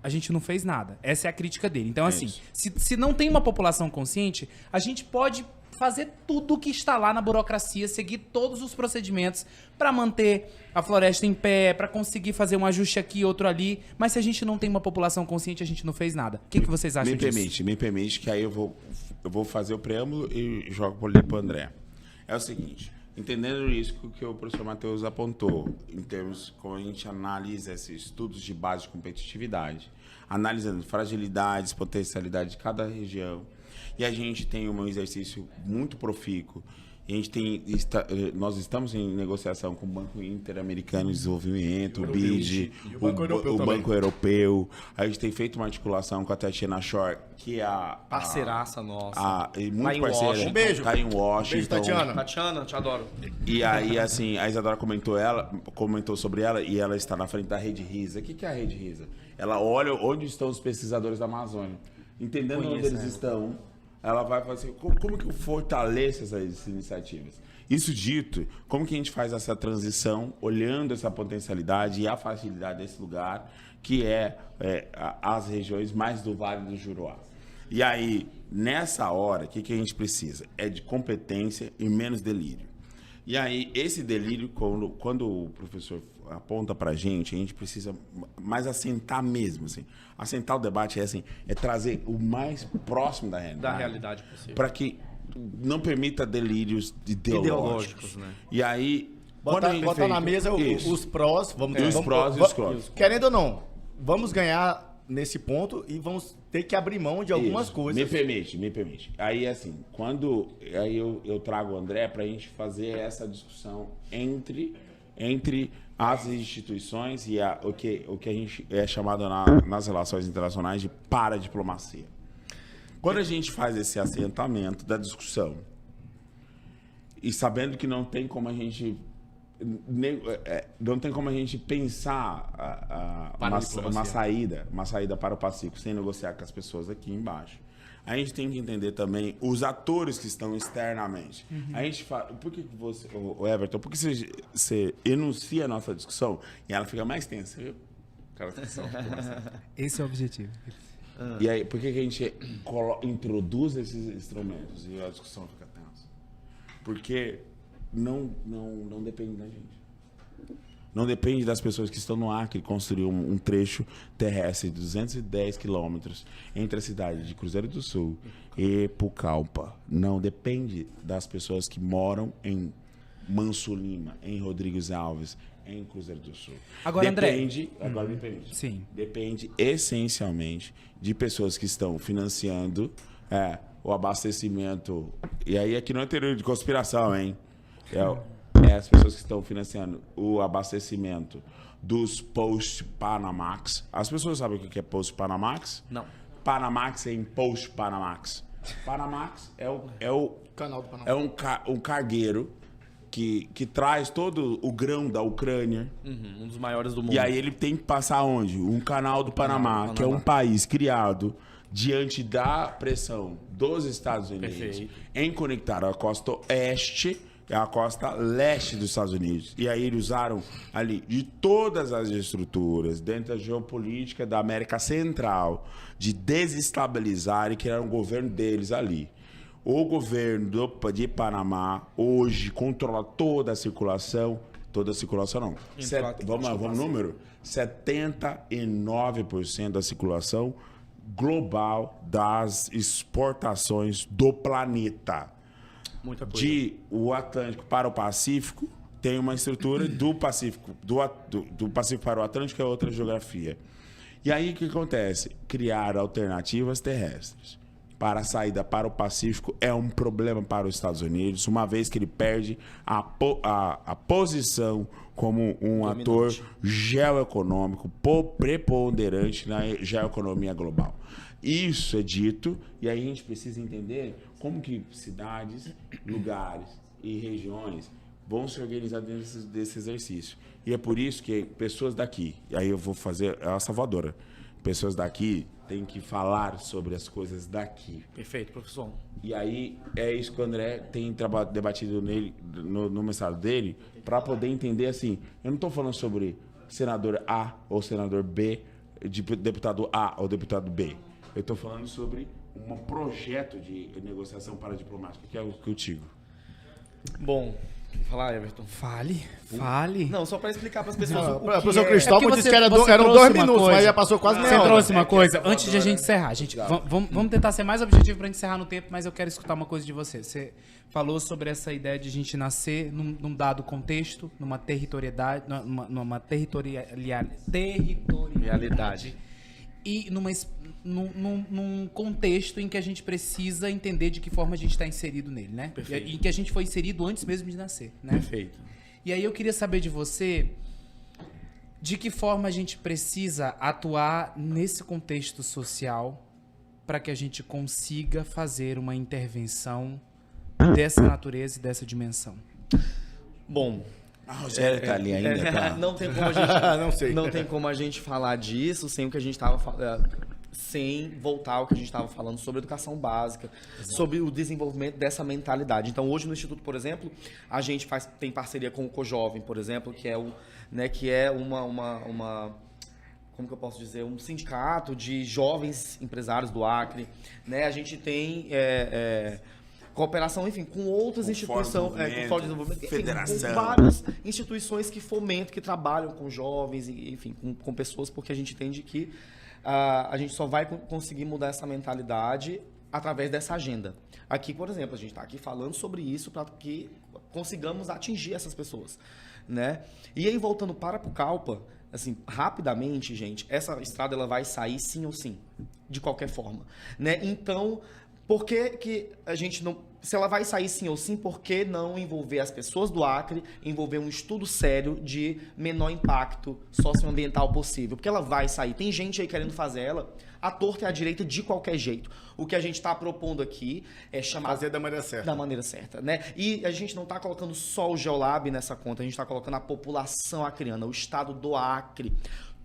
a gente não fez nada. Essa é a crítica dele. Então, assim, se não tem uma população consciente, a gente pode fazer tudo que está lá na burocracia, seguir todos os procedimentos para manter a floresta em pé, para conseguir fazer um ajuste aqui, outro ali. Mas se a gente não tem uma população consciente, a gente não fez nada. O que vocês acham disso? Me permite, que aí eu vou fazer o preâmbulo e jogo ali para o André. É o seguinte, entendendo isso que o professor Matheus apontou, em termos como a gente analisa esses estudos de base de competitividade, analisando fragilidades, potencialidade de cada região, e a gente tem um exercício muito profícuo. Nós estamos em negociação com o Banco Interamericano de Desenvolvimento, o BID, o Banco Europeu. A gente tem feito uma articulação com a Tatiana Shore, que é a Parceiraça nossa. Muito parceira. Um beijo. Tá em Washington. Beijo, Tatiana. Tatiana, te adoro. E aí, assim, a Isadora comentou sobre ela, e ela está na frente da Rede Risa. O que é a Rede Risa? Ela olha onde estão os pesquisadores da Amazônia, entendendo onde eles estão. Ela vai falar assim, como que eu fortaleço essas iniciativas? Isso dito, como que a gente faz essa transição, olhando essa potencialidade e a facilidade desse lugar, que as regiões mais do Vale do Juruá. E aí, nessa hora, o que a gente precisa? É de competência e menos delírio. E aí, esse delírio, quando o professor aponta pra gente, a gente precisa mais assentar mesmo, assim. Assentar o debate é trazer o mais próximo da realidade possível. Para que não permita delírios ideológicos. Né? E aí, Botar na mesa os prós, os prós e os contras. Querendo ou não, vamos ganhar nesse ponto e vamos ter que abrir mão de algumas coisas. Me permite. Aí, assim, aí eu trago o André para a gente fazer essa discussão entre as instituições e o que a gente é chamado nas relações internacionais de paradiplomacia. Quando a gente faz esse assentamento da discussão e sabendo que não tem como a gente pensar uma saída para o Pacífico sem negociar com as pessoas aqui embaixo. A gente tem que entender também os atores que estão externamente. A gente fala, por que você, o Everton, por que você enuncia a nossa discussão e ela fica mais tensa, viu? Esse é o objetivo. E aí, por que a gente introduz esses instrumentos e a discussão fica tensa? Porque não depende da gente. Não depende das pessoas que estão no Acre construir um trecho terrestre de 210 quilômetros entre a cidade de Cruzeiro do Sul e Pucallpa. Não depende das pessoas que moram em Manso Lima, em Rodrigues Alves, em Cruzeiro do Sul. Agora, André. Depende. Sim. Depende essencialmente de pessoas que estão financiando o abastecimento. E aí aqui não é teoria de conspiração, hein? As pessoas que estão financiando o abastecimento dos Post-Panamax. As pessoas sabem o que é Post-Panamax? Não. Panamax é em Post-Panamax. Panamax é o Canal do Panamá. é um cargueiro que traz todo o grão da Ucrânia. Um dos maiores do mundo. E aí ele tem que passar onde? Um canal do Panamá, que é um país criado diante da pressão dos Estados Unidos. Perfeito. Em conectar a costa oeste e a costa leste dos Estados Unidos. E aí eles usaram ali de todas as estruturas dentro da geopolítica da América Central de desestabilizar e criar um governo deles ali. O governo de Panamá hoje controla toda a circulação não. Vamos no número? 79% da circulação global das exportações do planeta. Muita coisa. De o Atlântico para o Pacífico, tem uma estrutura do Pacífico, do Pacífico para o Atlântico é outra geografia. E aí o que acontece? Criar alternativas terrestres para a saída para o Pacífico é um problema para os Estados Unidos, uma vez que ele perde a posição como um ator geoeconômico preponderante na geoeconomia global. Isso é dito, e aí a gente precisa entender como que cidades, lugares e regiões vão se organizar dentro desse exercício. E é por isso que pessoas daqui, e aí eu vou fazer a salvadora, pessoas daqui têm que falar sobre as coisas daqui. Perfeito, professor. E aí é isso que o André tem debatido nele, no mestrado dele, para poder entender assim, eu não estou falando sobre senador A ou senador B, de deputado A ou deputado B. Eu estou falando sobre um projeto de negociação paradiplomática, que é o que eu digo. Bom, vou falar, Everton. Fale. Não, só para explicar para as pessoas o O que professor é. Cristóvão porque disse você- que eram você 2 trouxe uma minutos, coisa. mas já passou quase meia Você hora. trouxe uma coisa, é antes de a gente encerrar, gente, vamos tentar ser mais objetivo pra gente encerrar no tempo, mas eu quero escutar uma coisa de você. Você falou sobre essa ideia de a gente nascer num dado contexto, numa territorialidade, numa territorialidade e num contexto em que a gente precisa entender de que forma a gente está inserido nele, né? Perfeito. E que a gente foi inserido antes mesmo de nascer, né? Perfeito. E aí eu queria saber de você de que forma a gente precisa atuar nesse contexto social para que a gente consiga fazer uma intervenção dessa natureza e dessa dimensão. Bom, A Rogéria tá ali ainda, tá? não tem como a gente Não sei. não tem como a gente falar disso sem o que a gente estava sem voltar ao que a gente estava falando sobre educação básica, sobre o desenvolvimento dessa mentalidade. Então, hoje no Instituto, por exemplo, a gente tem parceria com o Cojovem, por exemplo, que é uma como que eu posso dizer, um sindicato de jovens empresários do Acre, né? A gente tem cooperação, enfim, com outras Com instituições, Fórum com Fórum de Desenvolvimento, enfim, Federação. com várias instituições que fomentam, que trabalham com jovens, enfim, com pessoas, porque a gente entende que a gente só vai conseguir mudar essa mentalidade através dessa agenda. Aqui, por exemplo, a gente está aqui falando sobre isso para que consigamos atingir essas pessoas, né? E aí, voltando para Pucallpa, assim, rapidamente, gente, essa estrada ela vai sair sim ou sim, de qualquer forma, né? Então, por que a gente não... Se ela vai sair sim ou sim, por que não envolver as pessoas do Acre, envolver um estudo sério de menor impacto socioambiental possível? Porque ela vai sair. Tem gente aí querendo fazer ela à torta e à direita de qualquer jeito. O que a gente está propondo aqui é chamar... Fazer da maneira certa. Da maneira certa, né? E a gente não está colocando só o Geolab nessa conta, a gente está colocando a população acreana, o estado do Acre.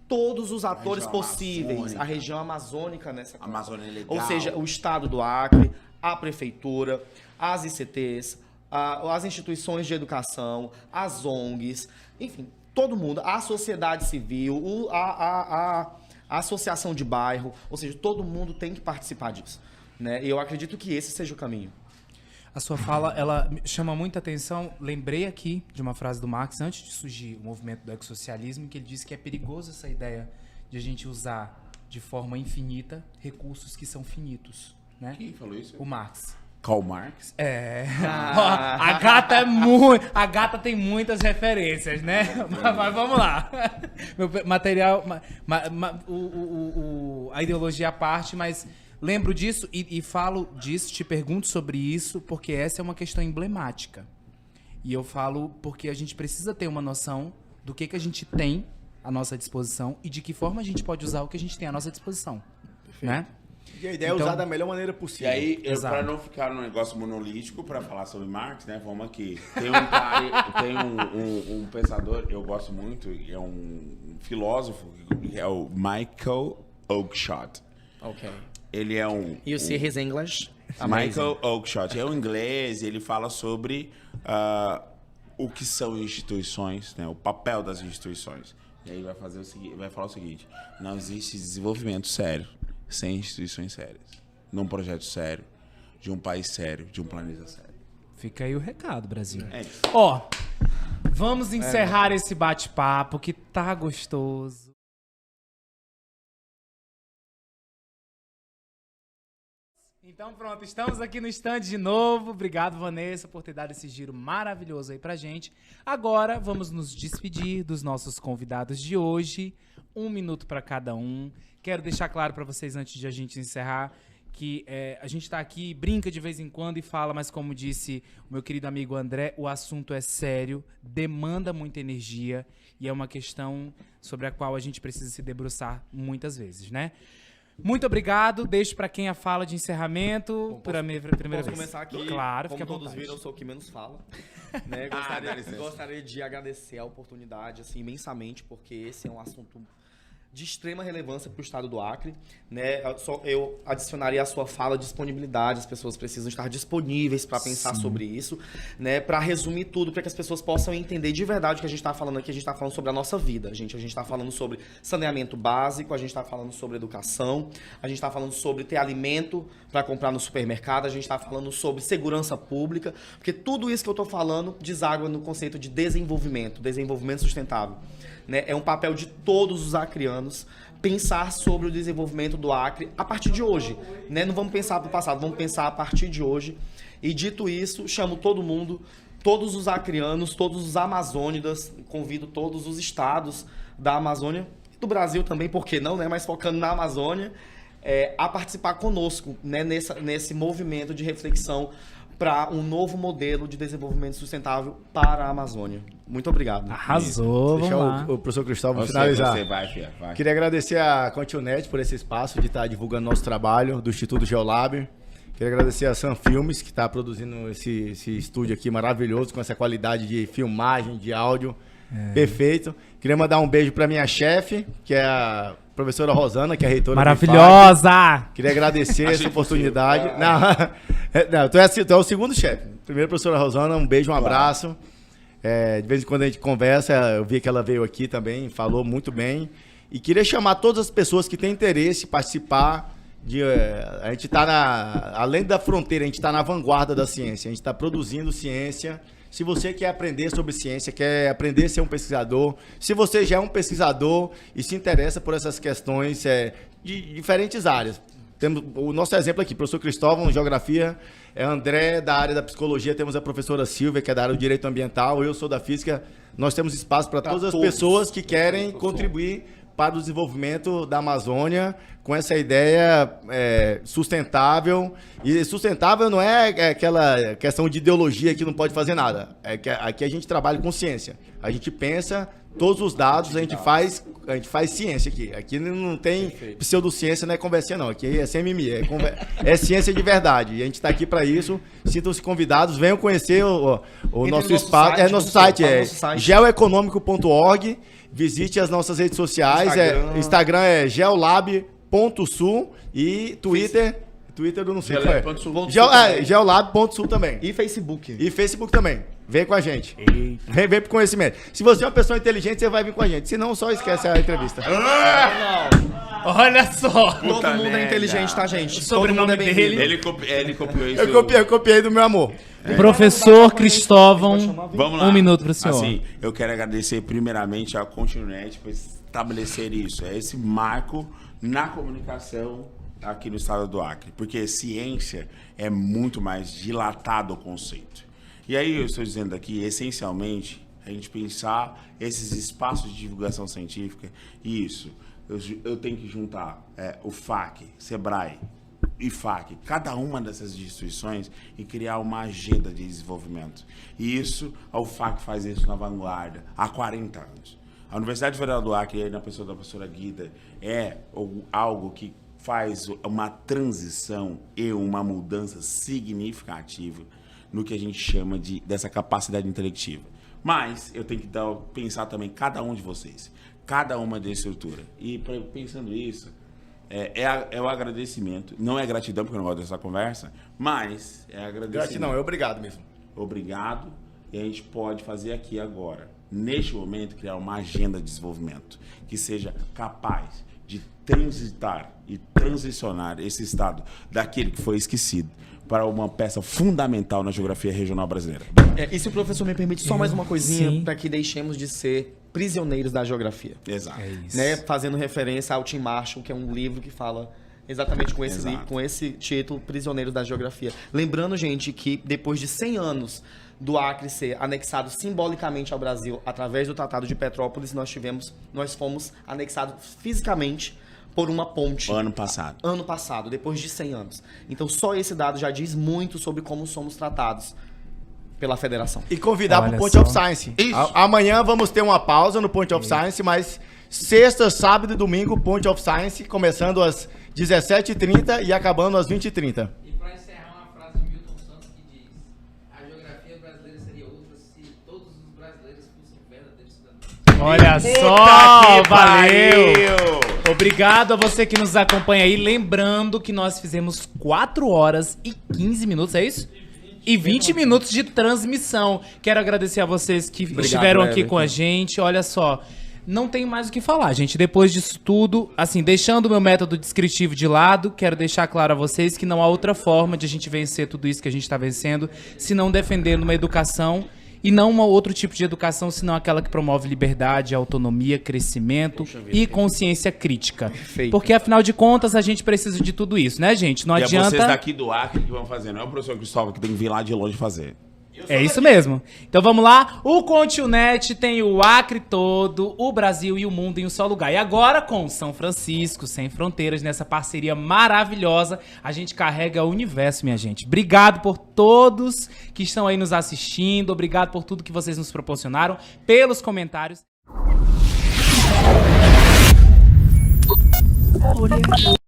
Todos os atores região possíveis, amazônica. a região amazônica nessa conta. Amazônia é legal. Ou seja, o estado do Acre, a prefeitura, as ICTs, as instituições de educação, as ONGs, enfim, todo mundo, a sociedade civil, a associação de bairro, ou seja, todo mundo tem que participar disso, né? E eu acredito que esse seja o caminho. A sua fala, ela me chama muita atenção. Lembrei aqui de uma frase do Marx, antes de surgir o movimento do ecossocialismo, que ele disse que é perigoso essa ideia de a gente usar de forma infinita recursos que são finitos, né? Quem falou isso? O Marx. Karl Marx? É. A gata é muito. A gata tem muitas referências, né? Mas vamos lá. Meu material. A ideologia à parte, mas lembro disso e falo disso, te pergunto sobre isso, porque essa é uma questão emblemática. E eu falo porque a gente precisa ter uma noção do que a gente tem à nossa disposição e de que forma a gente pode usar o que a gente tem à nossa disposição. Né? E a ideia é Então- usar da melhor maneira E possível. aí, Exato. para não ficar num negócio monolítico, para falar sobre Marx, né? Vamos aqui. Tem um cara, tem um pensador, eu gosto muito, é um filósofo, é o Michael Oakeshott. Ok. Ele é um... You see his English? Michael Oakeshott é um inglês, ele fala sobre o que são instituições, né? O papel das instituições. E aí vai fazer o seguinte, vai falar o seguinte: não existe desenvolvimento sério sem instituições sérias, num projeto sério, de um país sério, de um planeta sério. Fica aí o recado, Brasil. É isso. Ó, vamos encerrar esse bate-papo que tá gostoso. Então pronto, estamos aqui no stand de novo. Obrigado, Vanessa, por ter dado esse giro maravilhoso aí pra gente. Agora vamos nos despedir dos nossos convidados de hoje. 1 minuto para cada um. Quero deixar claro para vocês, antes de a gente encerrar, que a gente tá aqui, brinca de vez em quando e fala, mas como disse o meu querido amigo André, o assunto é sério, demanda muita energia e é uma questão sobre a qual a gente precisa se debruçar muitas vezes, né? Muito obrigado. Deixo para quem a fala de encerramento. Primeira vez. Posso começar aqui? Claro, como fica à todos vontade. viram, eu sou o que menos fala. Né? Gostaria de agradecer a oportunidade assim, imensamente, porque esse é um assunto de extrema relevância para o estado do Acre, né? Eu adicionaria à sua fala disponibilidade, as pessoas precisam estar disponíveis para pensar sobre isso, né? Para resumir tudo, para que as pessoas possam entender de verdade o que a gente está falando aqui. A gente está falando sobre a nossa vida, a gente está falando sobre saneamento básico, a gente está falando sobre educação, a gente está falando sobre ter alimento para comprar no supermercado, a gente está falando sobre segurança pública, porque tudo isso que eu estou falando deságua no conceito de desenvolvimento sustentável. Né? É um papel de todos os acrianos pensar sobre o desenvolvimento do Acre a partir de hoje. Né? Não vamos pensar para o passado, vamos pensar a partir de hoje. E dito isso, chamo todo mundo, todos os acrianos, todos os amazônidas, convido todos os estados da Amazônia, do Brasil também, por que não, né? Mas focando na Amazônia, a participar conosco, né? nesse movimento de reflexão para um novo modelo de desenvolvimento sustentável para a Amazônia. Muito obrigado. Arrasou, Deixa vamos lá. o professor Cristóvão finalizar. Você vai, filha, vai. Queria agradecer a Continet por esse espaço de estar divulgando nosso trabalho do Instituto Geolab. Queria agradecer a Sun Filmes, que está produzindo esse estúdio aqui maravilhoso, com essa qualidade de filmagem, de áudio. Perfeito. Queria mandar um beijo para minha chefe, que é a professora Rosana, que é a reitora Maravilhosa! do IFAC. Queria agradecer essa oportunidade. Não, tu é o segundo chefe. Primeiro, professora Rosana, um beijo, um abraço. De vez em quando a gente conversa, eu vi que ela veio aqui também, falou muito bem. E queria chamar todas as pessoas que têm interesse em participar. A gente está além da fronteira, a gente está na vanguarda da ciência. A gente está produzindo ciência. Se você quer aprender sobre ciência, quer aprender a ser um pesquisador, se você já é um pesquisador e se interessa por essas questões de diferentes áreas. Temos o nosso exemplo aqui, professor Cristóvão, geografia, André, da área da psicologia, temos a professora Silvia, que é da área do direito ambiental, eu sou da física. Nós temos espaço para todas as pessoas que querem contribuir para o desenvolvimento da Amazônia com essa ideia sustentável. E sustentável não é aquela questão de ideologia que não pode fazer nada. É que aqui a gente trabalha com ciência. A gente pensa todos os dados, a gente faz ciência aqui. Aqui não tem pseudociência, não é conversinha não. Aqui é CMMI, é ciência de verdade. E a gente está aqui para isso. Sintam-se convidados, venham conhecer o nosso espaço. Nosso site é geoeconômico.org. Visite as nossas redes sociais. Instagram é geolab.sul e Twitter eu não sei. Geolab.sul também. E Facebook. E Facebook também. Vem com a gente. Vem pro conhecimento. Se você é uma pessoa inteligente, você vai vir com a gente. Se não, só esquece a entrevista. Olha só! Todo mundo é inteligente, tá, gente? O sobrenome dele. Ele copiou isso. Eu copiei do meu amor. Professor Cristóvão, Vamos lá. 1 minuto para o senhor. Assim, eu quero agradecer primeiramente a Continet por estabelecer isso. É esse marco na comunicação aqui no estado do Acre. Porque ciência é muito mais dilatado o conceito. E aí eu estou dizendo aqui, essencialmente, a gente pensar esses espaços de divulgação científica e isso. Eu tenho que juntar o FAC, SEBRAE, IFAC, cada uma dessas instituições e criar uma agenda de desenvolvimento. E isso, a UFAC faz isso na vanguarda há 40 anos. A Universidade Federal do Acre, na pessoa da professora Guida, é algo que faz uma transição e uma mudança significativa no que a gente chama dessa capacidade intelectiva. Mas eu tenho que pensar também cada um de vocês, cada uma da estrutura. E pensando isso, é o agradecimento. Não é gratidão, porque eu não gosto dessa conversa, mas é agradecimento. Gratidão, é obrigado mesmo. Obrigado. E a gente pode fazer aqui agora, neste momento, criar uma agenda de desenvolvimento que seja capaz de transitar e transicionar esse estado daquele que foi esquecido para uma peça fundamental na geografia regional brasileira. E se o professor me permite só mais uma coisinha para que deixemos de ser prisioneiros da geografia. Exato. É isso. Né? Fazendo referência ao Tim Marshall, que é um livro que fala Exatamente Exato. com esse título, Prisioneiros da Geografia. Lembrando, gente, que depois de 100 anos do Acre ser anexado simbolicamente ao Brasil através do Tratado de Petrópolis, nós fomos anexados fisicamente por uma ponte. Ano passado. Ano passado, depois de 100 anos. Então só esse dado já diz muito sobre como somos tratados pela federação. E convidar para Olha o Point só. of Science. Amanhã vamos ter uma pausa no Point of Science, mas sexta, sábado e domingo, Point of Science, começando às 17h30 e acabando às 20h30. E para encerrar, uma frase de Milton Santos que diz: a geografia brasileira seria outra se todos os brasileiros fossem verdadeiros cidadãos. Olha só, valeu! Obrigado a você que nos acompanha aí. Lembrando que nós fizemos 4 horas e 15 minutos, é isso? E 20 minutos de transmissão. Quero agradecer a vocês que estiveram aqui Everton. com a gente. Olha só, não tenho mais o que falar, gente. Depois disso tudo, assim, deixando o meu método descritivo de lado, quero deixar claro a vocês que não há outra forma de a gente vencer tudo isso que a gente está vencendo, se não defendendo uma educação e não um outro tipo de educação, senão aquela que promove liberdade, autonomia, crescimento e consciência crítica. Perfeito. Porque, afinal de contas, a gente precisa de tudo isso, né, gente? Não E é adianta... vocês daqui do Acre que vão fazer, não é o professor Cristóvão que tem que vir lá de longe fazer. É isso mesmo. Então vamos lá. O Continet tem o Acre todo, o Brasil e o mundo em um só lugar. E agora com São Francisco, Sem Fronteiras, nessa parceria maravilhosa, a gente carrega o universo, minha gente. Obrigado por todos que estão aí nos assistindo. Obrigado por tudo que vocês nos proporcionaram, pelos comentários.